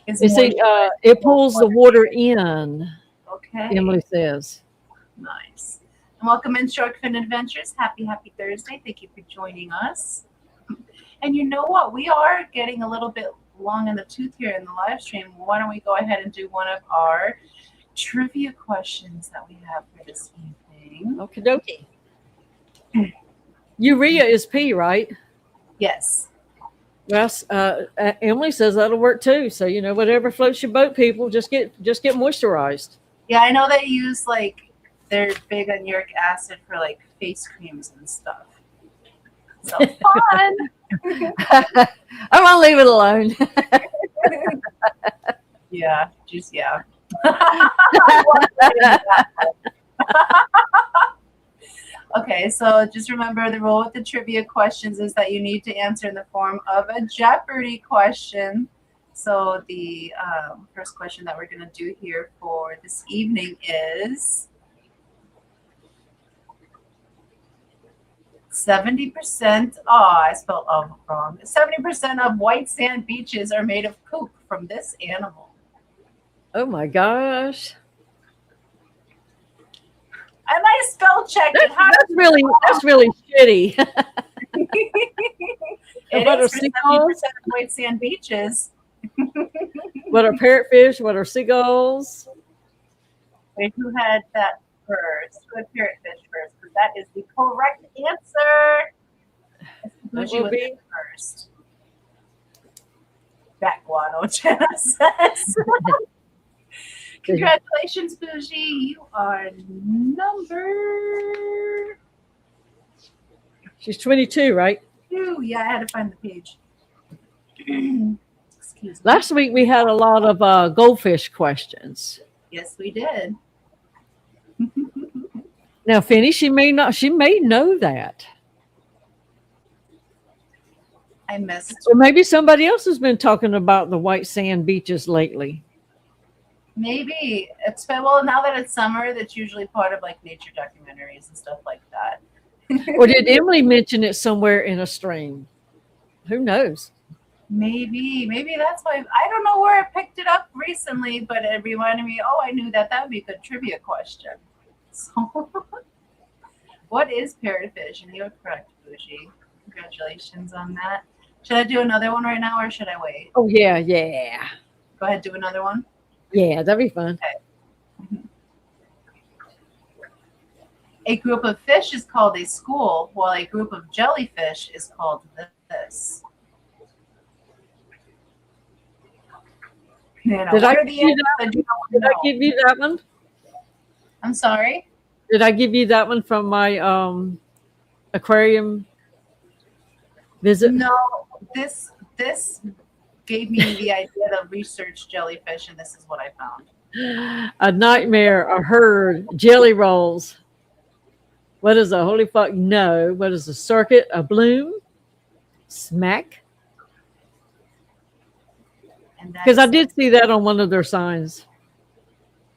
you see, it pulls the water in. Okay. Emily says. Nice. And welcome in Shark Fin Adventures. Happy Thursday. Thank you for joining us. And you know what? We are getting a little bit long in the tooth here in the live stream. Why don't we go ahead and do one of our trivia questions that we have for this evening? Okie dokie. Urea is P, right? Yes. Yes. Emily says that'll work too. So, you know, whatever floats your boat, people, just get moisturized. Yeah, I know they use like, they're big on uric acid for like face creams and stuff. So fun. I'm gonna leave it alone. Yeah. Okay, so just remember the rule with the trivia questions is that you need to answer in the form of a Jeopardy question. So the first question that we're going to do here for this evening is 70%, I spelled wrong. 70% of white sand beaches are made of poop from this animal. Oh my gosh. And I spell checked it. That's really shitty. It what is are for 70% of white sand beaches. What are parrotfish? What are seagulls? Wait, who had that first? Who had parrotfish first? Because that is the correct answer. Bougie was it first. Backwater, Jenna says. Congratulations, Bougie. You are number... She's 22, right? 2. Yeah, I had to find the page. Excuse me. Last week we had a lot of goldfish questions. Yes, we did. Now, Finny, she may know that. I missed. Or maybe somebody else has been talking about the white sand beaches lately. Maybe it's well now that it's summer. That's usually part of like nature documentaries and stuff like that. Or did Emily mention it somewhere in a stream? Who knows? Maybe that's why. I don't know where I picked it up recently, but it reminded me. Oh, I knew that would be a good trivia question. So, what is parrotfish? And you're correct, Bougie. Congratulations on that. Should I do another one right now, or should I wait? Oh, yeah. Go ahead, do another one. Yeah, that'd be fun. Okay. A group of fish is called a school, while a group of jellyfish is called this. You know, Did I what are give the you answers that that you don't Did I know? give you that one? I'm sorry. Did I give you that one from my aquarium visit? No, this gave me the idea to research jellyfish, and this is what I found. A nightmare, a herd, jelly rolls. What is a holy fuck? No. What is a circuit? A bloom? Smack? And Because I did see that on one of their signs.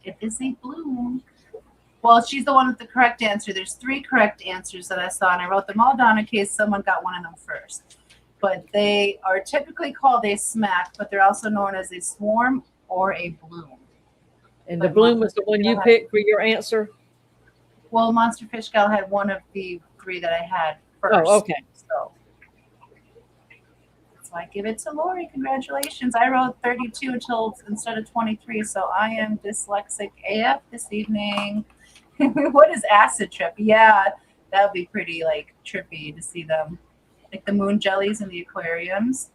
It is a bloom. Well, she's the one with the correct answer. There's 3 correct answers that I saw, and I wrote them all down in case someone got one of them first. But they are typically called a smack, but they're also known as a swarm or a bloom. And the bloom was the one you picked for your answer? Well, Monster Fish Gal had one of the 3 that I had first. Oh, okay. So I give it to Lori. Congratulations. I wrote 32 instead of 23, so I am dyslexic AF this evening. What is acid trip? Yeah, that would be pretty like trippy to see them. Like the moon jellies in the aquariums.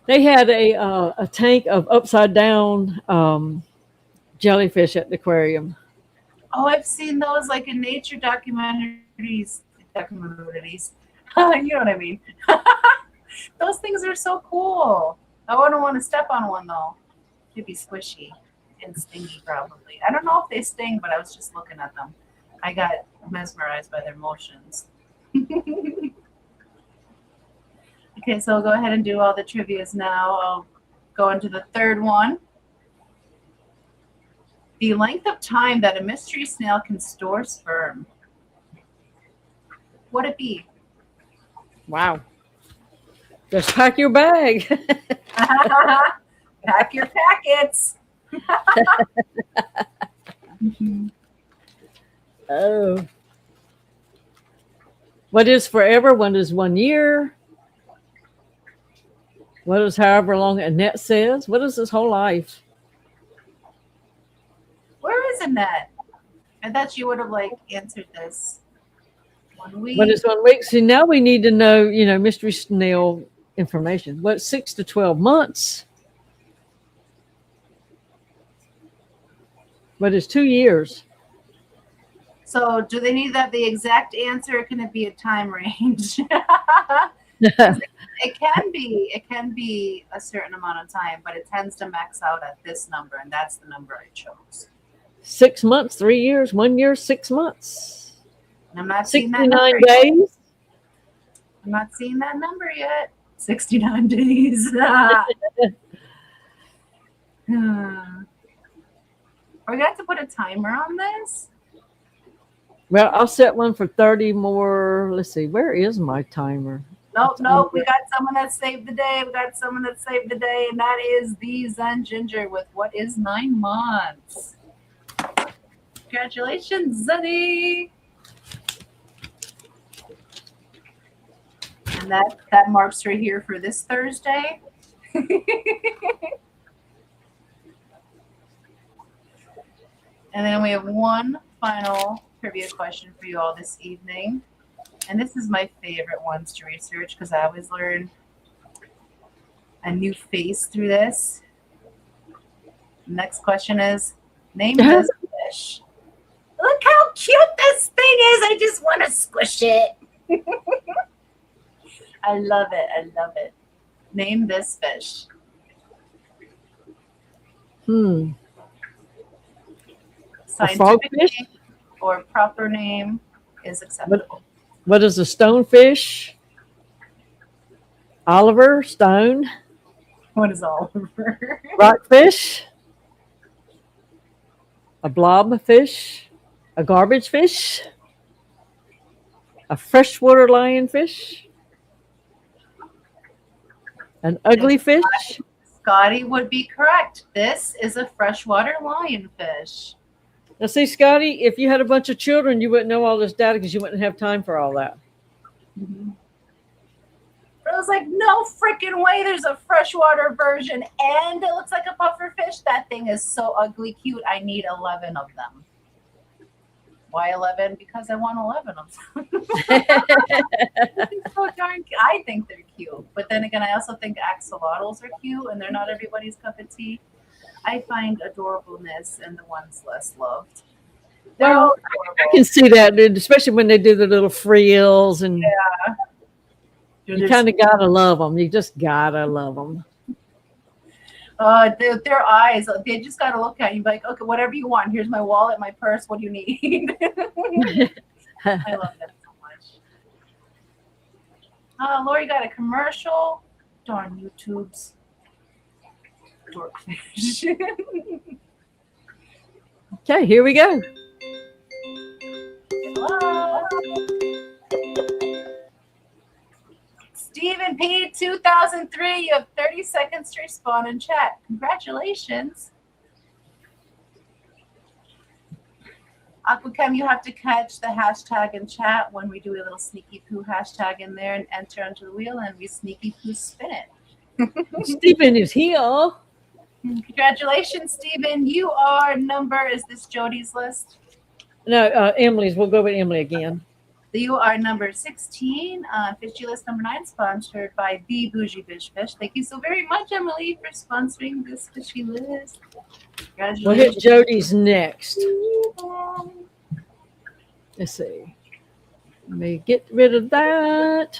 They had a tank of upside down jellyfish at the aquarium. Oh, I've seen those like in nature documentaries. You know what I mean? Those things are so cool. I wouldn't want to step on one though. It'd be squishy and stingy probably. I don't know if they sting, but I was just looking at them. I got mesmerized by their motions. Okay, so I'll go ahead and do all the trivias now. I'll go into the third one. The length of time that a mystery snail can store sperm. What'd it be? Wow. Just pack your bag. Pack your packets. Oh. What is forever? What is 1 year? What is however long Annette says? What is his whole life? Where is Annette? I thought you would have like answered this 1 week. What is 1 week? See, now we need to know, mystery snail information. What, 6 to 12 months? What is 2 years? So do they need that the exact answer, or can it be a time range? It can be a certain amount of time, but it tends to max out at this number, and that's the number I chose. 6 months, 3 years, 1 year, 6 months. And I'm not seeing that 69 number yet. days. I'm not seeing that number yet. 69 days. We're going to have to put a timer on this. Well, I'll set one for 30 more. Let's see, where is my timer? Nope. We got someone that saved the day. And that is the Zen Ginger with what is 9 months. Congratulations, Zenny. And that marks her here for this Thursday. And then we have one final trivia question for you all this evening. And this is my favorite ones to research because I always learn a new face through this. Next question is, name this fish. Look how cute this thing is. I just want to squish it. I love it. Name this fish. Scientific name or proper name is acceptable. What is a stonefish? Oliver Stone, What is Oliver? rockfish, a blob fish, a garbage fish, a freshwater lionfish, an ugly fish. Scotty would be correct. This is a freshwater lionfish. Now, see, Scotty, if you had a bunch of children, you wouldn't know all this data because you wouldn't have time for all that. I was like, no freaking way there's a freshwater version and it looks like a puffer fish. That thing is so ugly cute. I need 11 of them. Why 11? Because I want 11 of them. So darn, I think they're cute. But then again, I also think axolotls are cute and they're not everybody's cup of tea. I find adorableness in the ones less loved. They're all I can see that, dude, especially when they do the little frills and yeah. you kind of gotta love them. You just gotta love them. Their eyes, they just gotta look at you and be like, okay, whatever you want. Here's my wallet, my purse. What do you need? I love them so much. Lori got a commercial. Darn YouTubes. Dorkfish. Okay, here we go. Hello. Stephen P. 2003, you have 30 seconds to respond in chat. Congratulations. Aquachem, you have to catch the hashtag in chat when we do a little sneaky poo hashtag in there and enter onto the wheel and we sneaky poo spin it. Stephen is here. Congratulations, Stephen. You are number, is this Jody's list? No, Emily's. We'll go with Emily again. You are number 16, Fishy List number 9, sponsored by The Bougie Bish Fish. Thank you so very much, Emily, for sponsoring this Fishy List. Congratulations. We'll hit Jody's next. Let's see. Let me get rid of that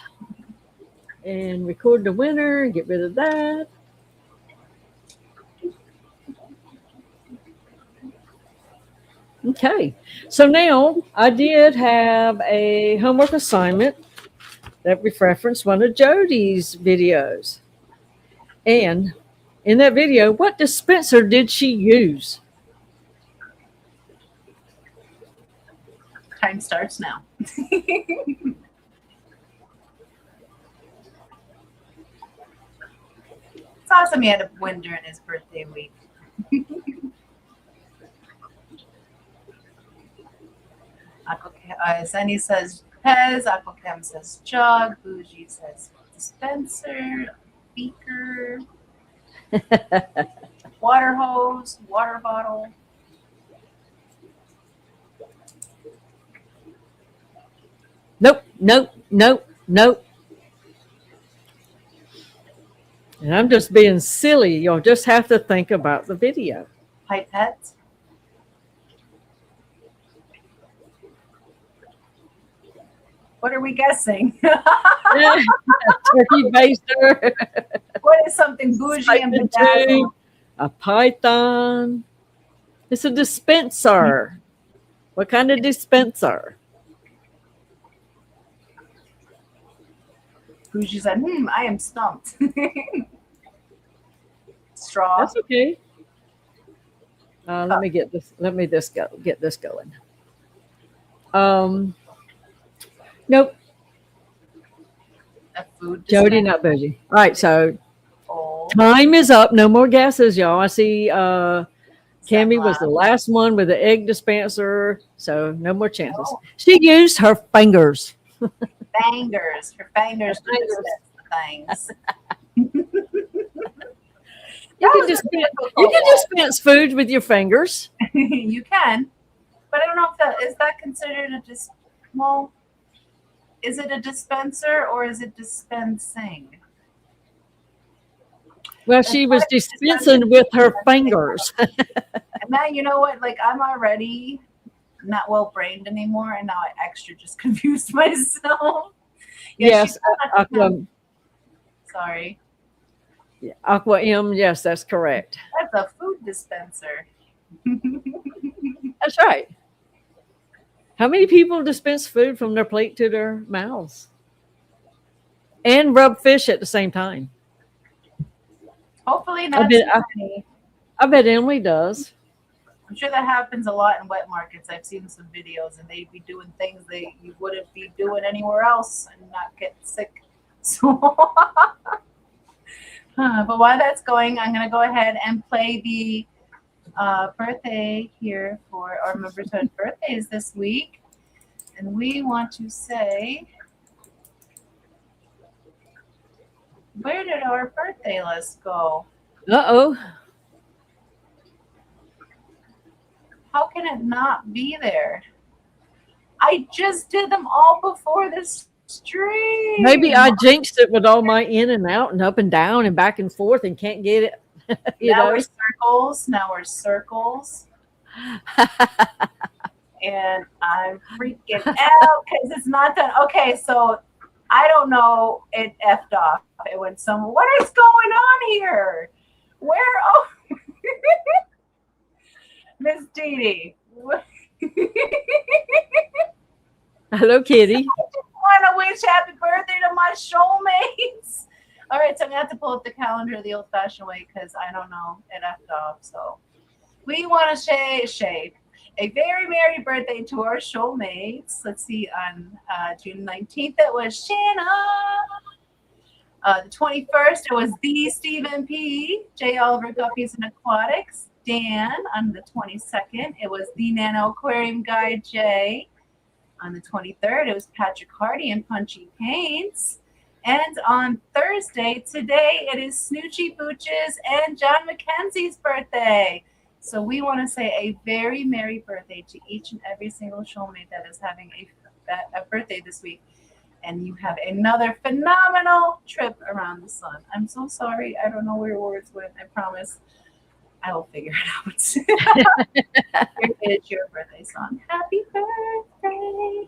and record the winner. Get rid of that. Okay, so now I did have a homework assignment that referenced one of Jody's videos. And in that video, what dispenser did she use? Time starts now. It's awesome he had a win during his birthday week. Sunny says Pez, Aquachem says jug, Bougie says dispenser, beaker, water hose, water bottle. Nope. And I'm just being silly. You'll just have to think about the video. Pipette. What are we guessing? Turkey baster. What is something bougie and bedazzled? A python. It's a dispenser. What kind of dispenser? Bougie said, I am stumped. Straw. That's okay. Let me get this. Let me get this going. Nope. A food Jody, dispenser. not bougie. All right, so Oh, time is up. No more guesses, y'all. I see Cammy was the last one with the egg dispenser, so no more chances. Oh. She used her fingers. Fingers. Her fingers to dispense the things. You can dispense food with your fingers. You can, but I don't know if that is that considered a is it a dispenser or is it dispensing? Well, she was dispensing with her fingers. And now you know what? Like I'm already not well brained anymore, and now I extra just confused myself. Yes, Sorry. Aqua M. Yes, that's correct. That's a food dispenser. That's right. How many people dispense food from their plate to their mouths? and rub fish at the same time. Hopefully I not bet, too many. I bet Emily does. I'm sure that happens a lot in wet markets. I've seen some videos, and they'd be doing things you wouldn't be doing anywhere else and not get sick. So, but while that's going, I'm going to go ahead and play the birthday here for our members who had birthdays this week. And we want to say, where did our birthday list go? Uh-oh. How can it not be there? I just did them all before this stream. Maybe I jinxed it with all my in and out and up and down and back and forth and can't get it. Now we're circles. Now we're circles. And I'm freaking out because it's not done. Okay, so I don't know. It effed off. It went somewhere. What is going on here? Where? Oh, Miss Didi. Hello, Kitty. I just want to wish happy birthday to my shoalmates. All right, so I'm going to have to pull up the calendar the old-fashioned way because I don't know. It effed off. So we want to say a very merry birthday to our shoalmates. Let's see, on June 19th, it was Shanna. The 21st, it was the Stephen P. J. Oliver Guppies and Aquatics. Dan. On the 22nd, it was the Nano Aquarium Guy Jay. On the 23rd, it was Patrick Hardy and Punchy Paints. And on Thursday, today, it is Snoochie Booches and John McKenzie's birthday. So we want to say a very merry birthday to each and every single shoalmate that is having a birthday this week. And you have another phenomenal trip around the sun. I'm so sorry. I don't know where your words went. I promise I will figure it out. Here is your birthday song. Happy birthday.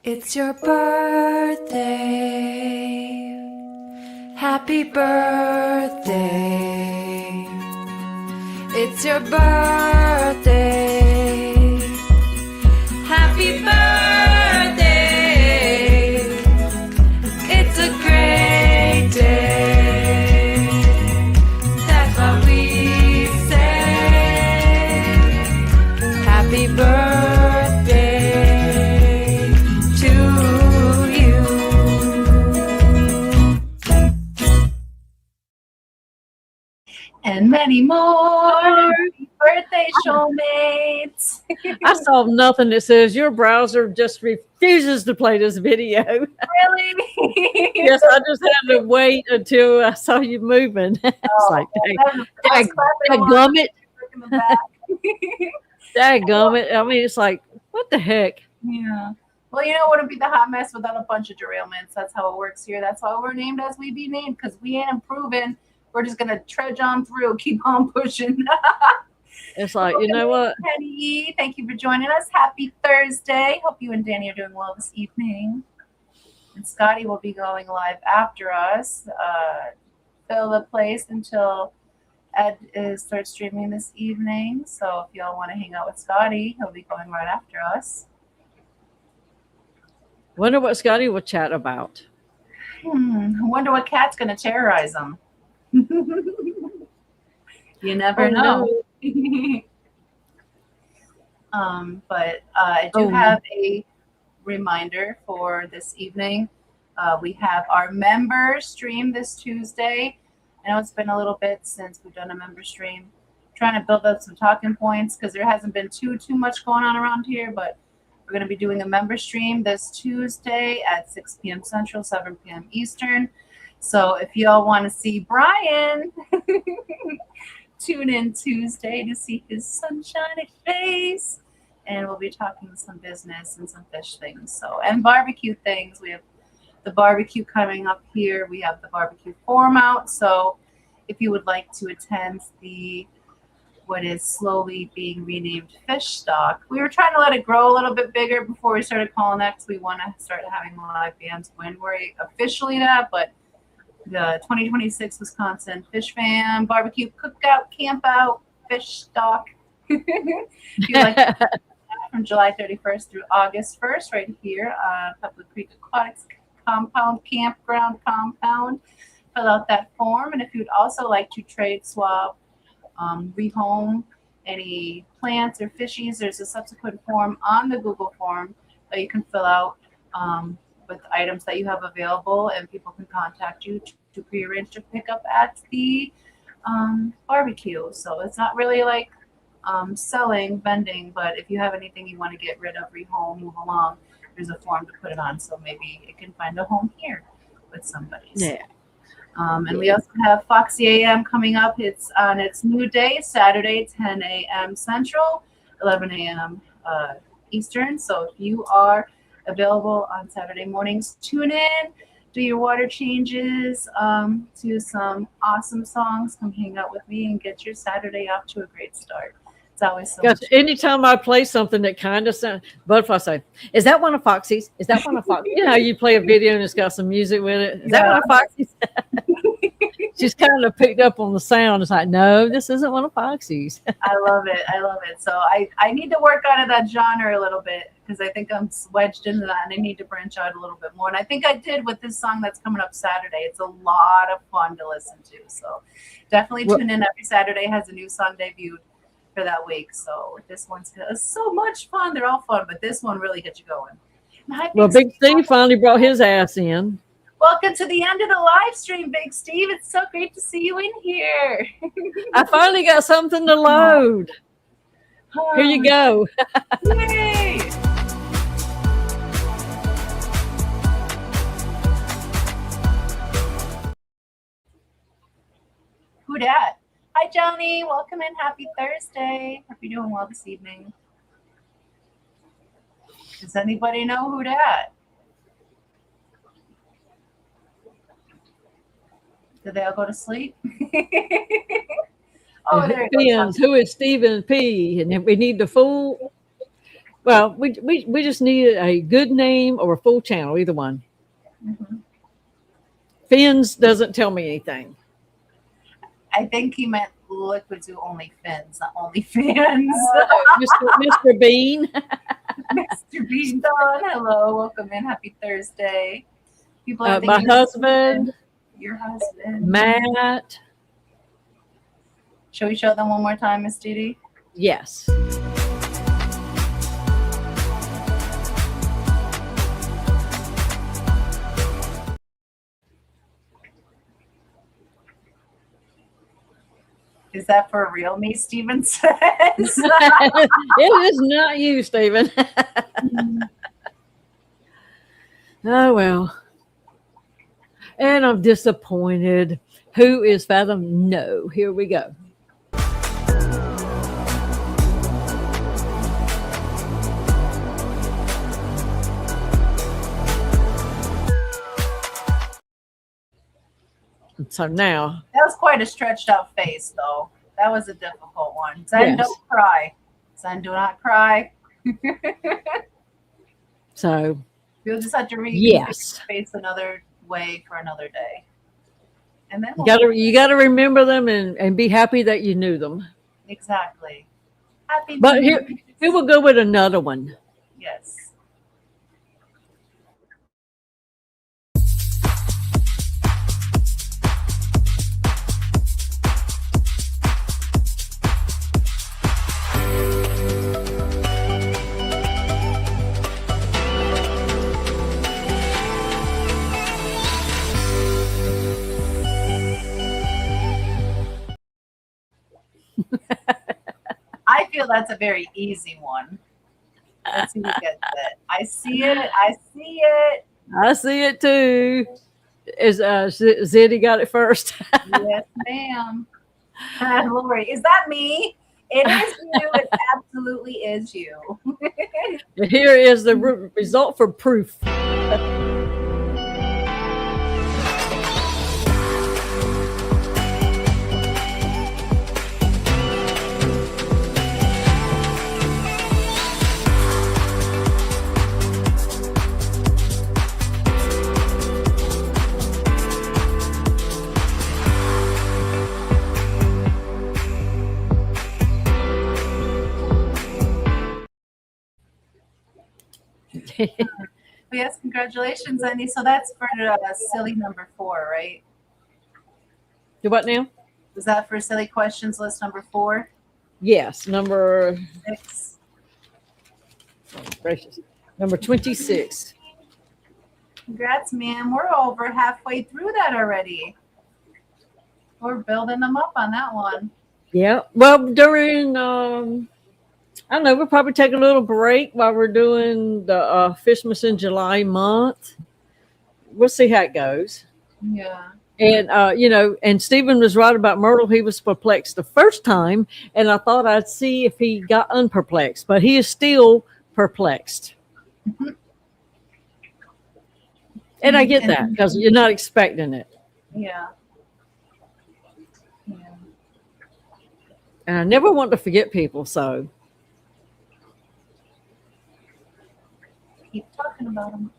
It's your birthday. Happy birthday. It's your birthday. Happy birthday. It's a great day. That's what we say. Happy birthday to you. And many more. Happy birthday, shoalmates. I saw nothing that says your browser just refuses to play this video. Really? Yes, I just had to wait until I saw you moving. It's like, dadgummit. Dadgummit. I mean, it's like, what the heck? Yeah. Well, you know, it wouldn't be the hot mess without a bunch of derailments. That's how it works here. That's why we're named as we be named, because we ain't improving. We're just going to trudge on through, keep on pushing. It's like, you know what? Penny E, thank you for joining us. Happy Thursday. Hope you and Danny are doing well this evening. And Scotty will be going live after us. Fill the place until Ed starts streaming this evening. So if y'all want to hang out with Scotty, he'll be going right after us. Wonder what Scotty will chat about. I wonder what cat's going to terrorize him. You never know. But I do have a reminder for this evening. We have our member stream this Tuesday. I know it's been a little bit since we've done a member stream. Trying to build up some talking points because there hasn't been too much going on around here, but we're going to be doing a member stream this Tuesday at 6 p.m. Central, 7 p.m. Eastern. So if y'all want to see Brian, tune in Tuesday to see his sunshiny face. And we'll be talking some business and some fish things. So, and barbecue things. We have the barbecue coming up here. We have the barbecue form out. So if you would like to attend what is slowly being renamed Fish Stock. We were trying to let it grow a little bit bigger before we started calling that, because we want to start having live bands when we're officially that, but the 2026 Wisconsin Fish Fam Barbecue Cookout Campout Fish Stock. If you'd like to from July 31st through August 1st, right here on Public Creek Aquatics compound, campground compound. Fill out that form. And if you'd also like to trade, swap, rehome any plants or fishies, there's a subsequent form on the Google form that you can fill out with items that you have available, and people can contact you to prearrange to pick up at the barbecue. So it's not really like selling, vending, but if you have anything you want to get rid of, rehome, move along, there's a form to put it on. So maybe it can find a home here with somebody. Yeah. And we also have Foxy AM coming up. It's on its new day, Saturday, 10 a.m. Central, 11 a.m. Eastern. So if you are available on Saturday mornings, tune in, do your water changes, to some awesome songs. Come hang out with me and get your Saturday off to a great start. It's always so much. Anytime I play something that kind of sounds, but if I say, is that one of Foxy's? Is that one of Foxy's? You know, you play a video and it's got some music with it. Is that one of Foxy's? She's kind of picked up on the sound. It's like, no, this isn't one of Foxy's. I love it. I love it. So I need to work out of that genre a little bit because I think I'm wedged into that and I need to branch out a little bit more. And I think I did with this song that's coming up Saturday. It's a lot of fun to listen to. So definitely tune in. Every Saturday has a new song debuted for that week. So this one's so much fun. They're all fun, but this one really gets you going. Well, Big Steve finally brought his ass in. Welcome to the end of the live stream, Big Steve. It's so great to see you in here. I finally got something to load. Here you go. Yay! Who dat? Hi, Johnny. Welcome in. Happy Thursday. Hope you're doing well this evening. Does anybody know who dat? Did they all go to sleep? Oh, there it goes. Who is Stephen P? And if we need the full, well, we just needed a good name or a full channel, either one. Mm-hmm. Fins doesn't tell me anything. I think he meant Liquids Who Only Fins, not Only Fans. Mr. Bean. Mr. Bean Don, hello, welcome in. Happy Thursday. People are My husband. Your husband. Matt. Shall we show them one more time, Miss Didi? Yes. Is that for real, me, Steven says? It is not you, Stephen. Oh, well. And I'm disappointed. Who is Fathom? No. Here we go. So now. That was quite a stretched out face, though. That was a difficult one. Zen, Yes. don't cry. Zen, do not cry. So. You'll just have to read Yes. face another way for another day. And then You gotta remember them and be happy that you knew them. Exactly. Happy But New Year. here we'll go with another one. Yes. I feel that's a very easy one. Let's see who gets it. I see it. I see it. I see it too. Is Ziddy got it first? Yes, ma'am. Lori, is that me? It is you. It absolutely is you. Here is the result for proof. But yes, congratulations, Annie. So that's for silly number 4, right? Do what now? Was that for silly questions list number 4? Yes, number 6. gracious, number 26. Congrats, ma'am. We're over halfway through that already. We're building them up on that one. Yeah. Well, during I don't know, we'll probably take a little break while we're doing the Fishmas in July month. We'll see how it goes. Yeah. And and Stephen was right about Myrtle. He was perplexed the first time, and I thought I'd see if he got unperplexed, but he is still perplexed. And I get that because you're not expecting it. Yeah. And I never want to forget people, so. Keep talking about them.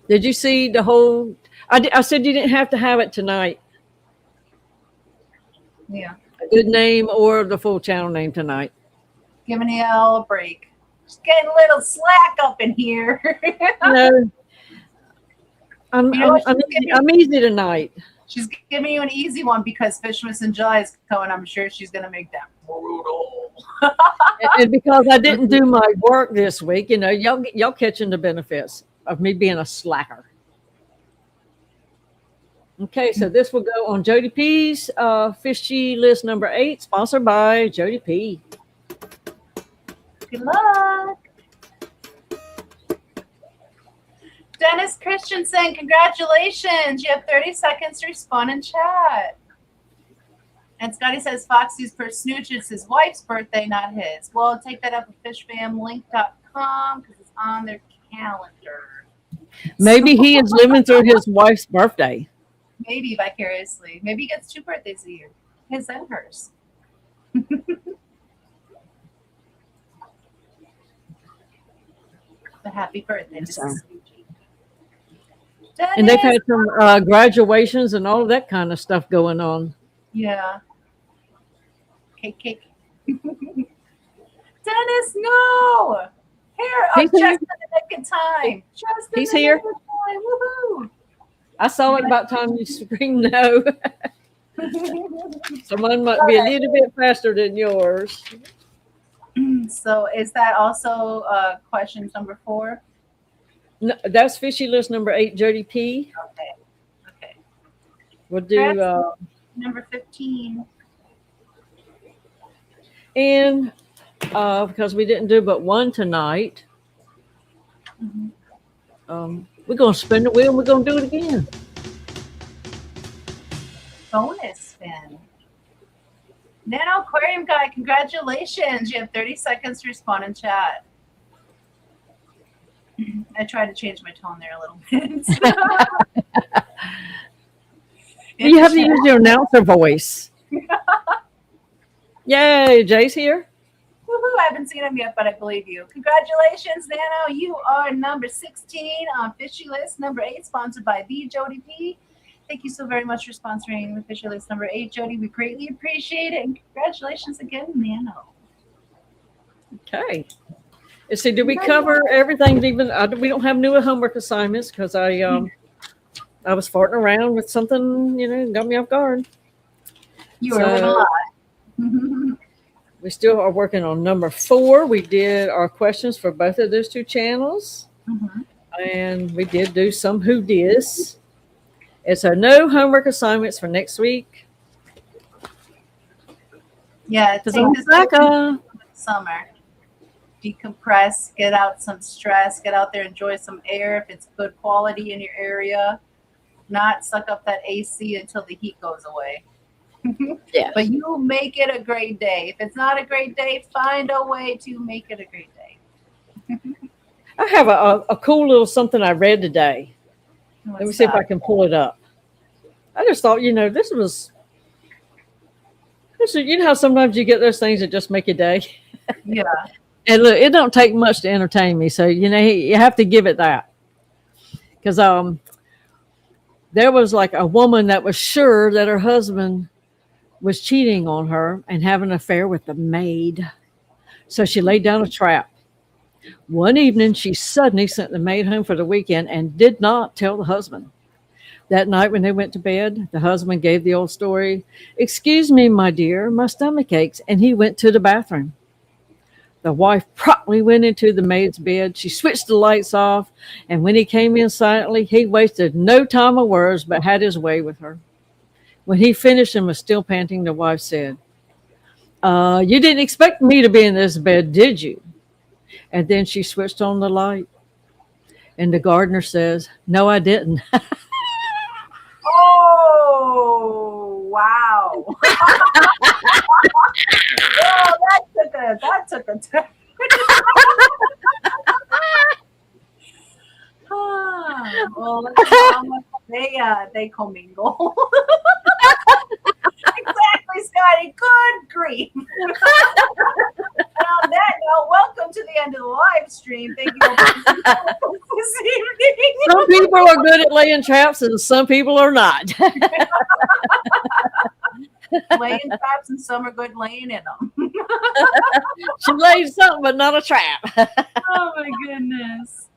Did you see the whole? I said you didn't have to have it tonight. Yeah. A good name or the full channel name tonight. Giving you all a break. Just getting a little slack up in here. No. I'm easy tonight. She's giving you an easy one because Fishmas in July is coming. I'm sure she's going to make that brutal. And because I didn't do my work this week, y'all catching the benefits of me being a slacker. Okay, so this will go on Jody P's fishy list number 8, sponsored by Jody P. Good luck. Dennis Christensen, congratulations. You have 30 seconds to respond in chat. And Scotty says Foxy's per snooch. It's his wife's birthday, not his. Well, take that up at fishfamlink.com because it's on their calendar. Maybe he is living through his wife's birthday. Maybe vicariously. Maybe he gets 2 birthdays a year. His and hers. The happy birthday. Yes, Dennis. And they've had some graduations and all of that kind of stuff going on. Yeah. Cake. Dennis, no! Here, He's just here. in the nick of time. Just in He's the here. nick of time. Woohoo! I saw it about time you screamed no. So mine might be a little bit faster than yours. So is that also question number 4? No, that's fishy list number 8, Jody P. Okay. We'll do Number 15. and because we didn't do but one tonight, we're gonna spin the wheel and we're gonna do it again. Bonus spin. Nano Aquarium Guy, congratulations. You have 30 seconds to respond in chat. I tried to change my tone there a little bit. You have to use your announcer voice. Yay, Jay's here. Woohoo, I haven't seen him yet, but I believe you. Congratulations, Nano. You are number 16 on Fishy List number 8, sponsored by the Jody P. Thank you so very much for sponsoring the Fishy List number 8, Jody. We greatly appreciate it. And congratulations again, Nano. Okay. Let's see, did we cover everything? Even we don't have new homework assignments because I was farting around with something, got me off guard. You were a lot. We still are working on number 4. We did our questions for both of those 2 channels. And we did do some who dis. And so no homework assignments for next week. Yeah, take this summer. Decompress, get out some stress, get out there, enjoy some air if it's good quality in your area. Not suck up that AC until the heat goes away. Yeah. But you make it a great day. If it's not a great day, find a way to make it a great day. I have a cool little something I read today. Let me see if I can pull it up. I just thought, this is, how sometimes you get those things that just make your day. Yeah. And look, it don't take much to entertain me. So, you have to give it that. Because there was like a woman that was sure that her husband was cheating on her and having an affair with the maid. So she laid down a trap. One evening, she suddenly sent the maid home for the weekend and did not tell the husband. That night when they went to bed, the husband gave the old story. "Excuse me, my dear, my stomach aches," and he went to the bathroom. The wife promptly went into the maid's bed. She switched the lights off, and when he came in silently, he wasted no time or words but had his way with her. When he finished and was still panting, the wife said, "You didn't expect me to be in this bed, did you?" And then she switched on the light. And the gardener says, "No, I didn't." Oh, wow. Well, that took a turn. Well, let's see how much they commingle. Exactly, Scotty. Good grief. And on that note, welcome to the end of the live stream. Thank you all for this evening. Some people are good at laying traps and some people are not. Laying traps and some are good laying in them. She laid something, but not a trap. Oh my goodness.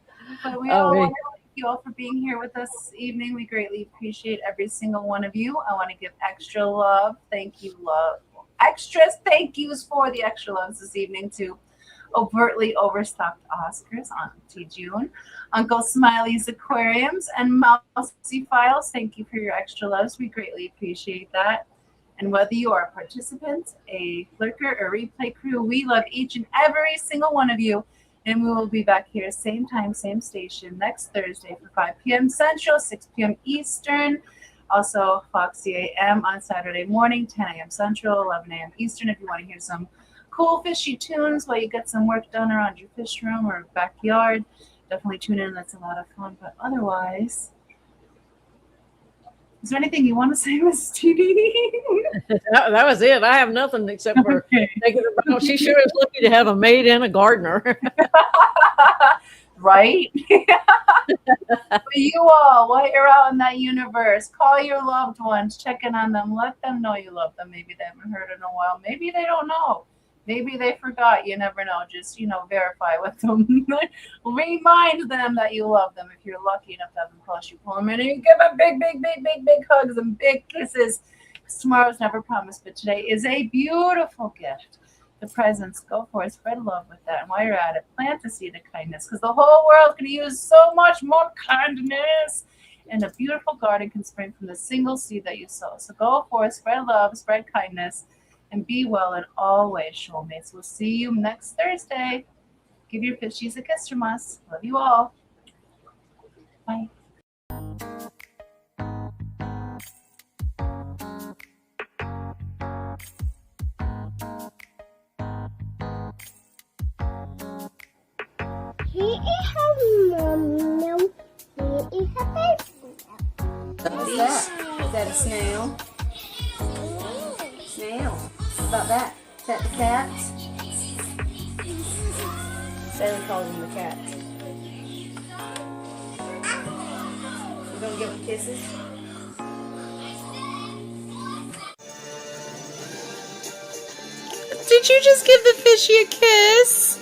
But we all want to thank you all for being here with us this evening. We greatly appreciate every single one of you. I want to give extra love. Thank you, love. Extras thank yous for the extra loves this evening to Overtly Overstocked Oscars, Auntie June, Uncle Smiley's Aquariums, and Mousy Files. Thank you for your extra loves. We greatly appreciate that. And whether you are a participant, a lurker, or replay crew, we love each and every single one of you. And we will be back here same time, same station next Thursday for 5 p.m. Central, 6 p.m. Eastern. Also, Foxy AM on Saturday morning, 10 a.m. Central, 11 a.m. Eastern. If you want to hear some cool fishy tunes while you get some work done around your fish room or backyard, definitely tune in. That's a lot of fun. But otherwise, is there anything you want to say, Miss Didi? That was it. I have nothing except for thinking about. She sure is lucky to have a maid and a gardener. Right? But you all, while you're out in that universe, call your loved ones, check in on them, let them know you love them. Maybe they haven't heard in a while. Maybe they don't know. Maybe they forgot. You never know. Just, verify with them. Remind them that you love them. If you're lucky enough to have them close, you pull them in and you give them big, big, big, big, big hugs and big kisses. Because tomorrow's never promised, but today is a beautiful gift. The presents, go for it. Spread love with that. And while you're at it, plant the seed of kindness, because the whole world can use so much more kindness. And a beautiful garden can spring from the single seed that you sow. So go for it. Spread love, spread kindness, and be well in all ways, shoalmates. We'll see you next Thursday. Give your fishies a kiss from us. Love you all. Bye. Here is her mom now. Here is her baby now. What's that? Is that a snail? Snail. What about that? Is that the cat? Sarah calls him the cat. You gonna give him kisses? Did you just give the fishy a kiss?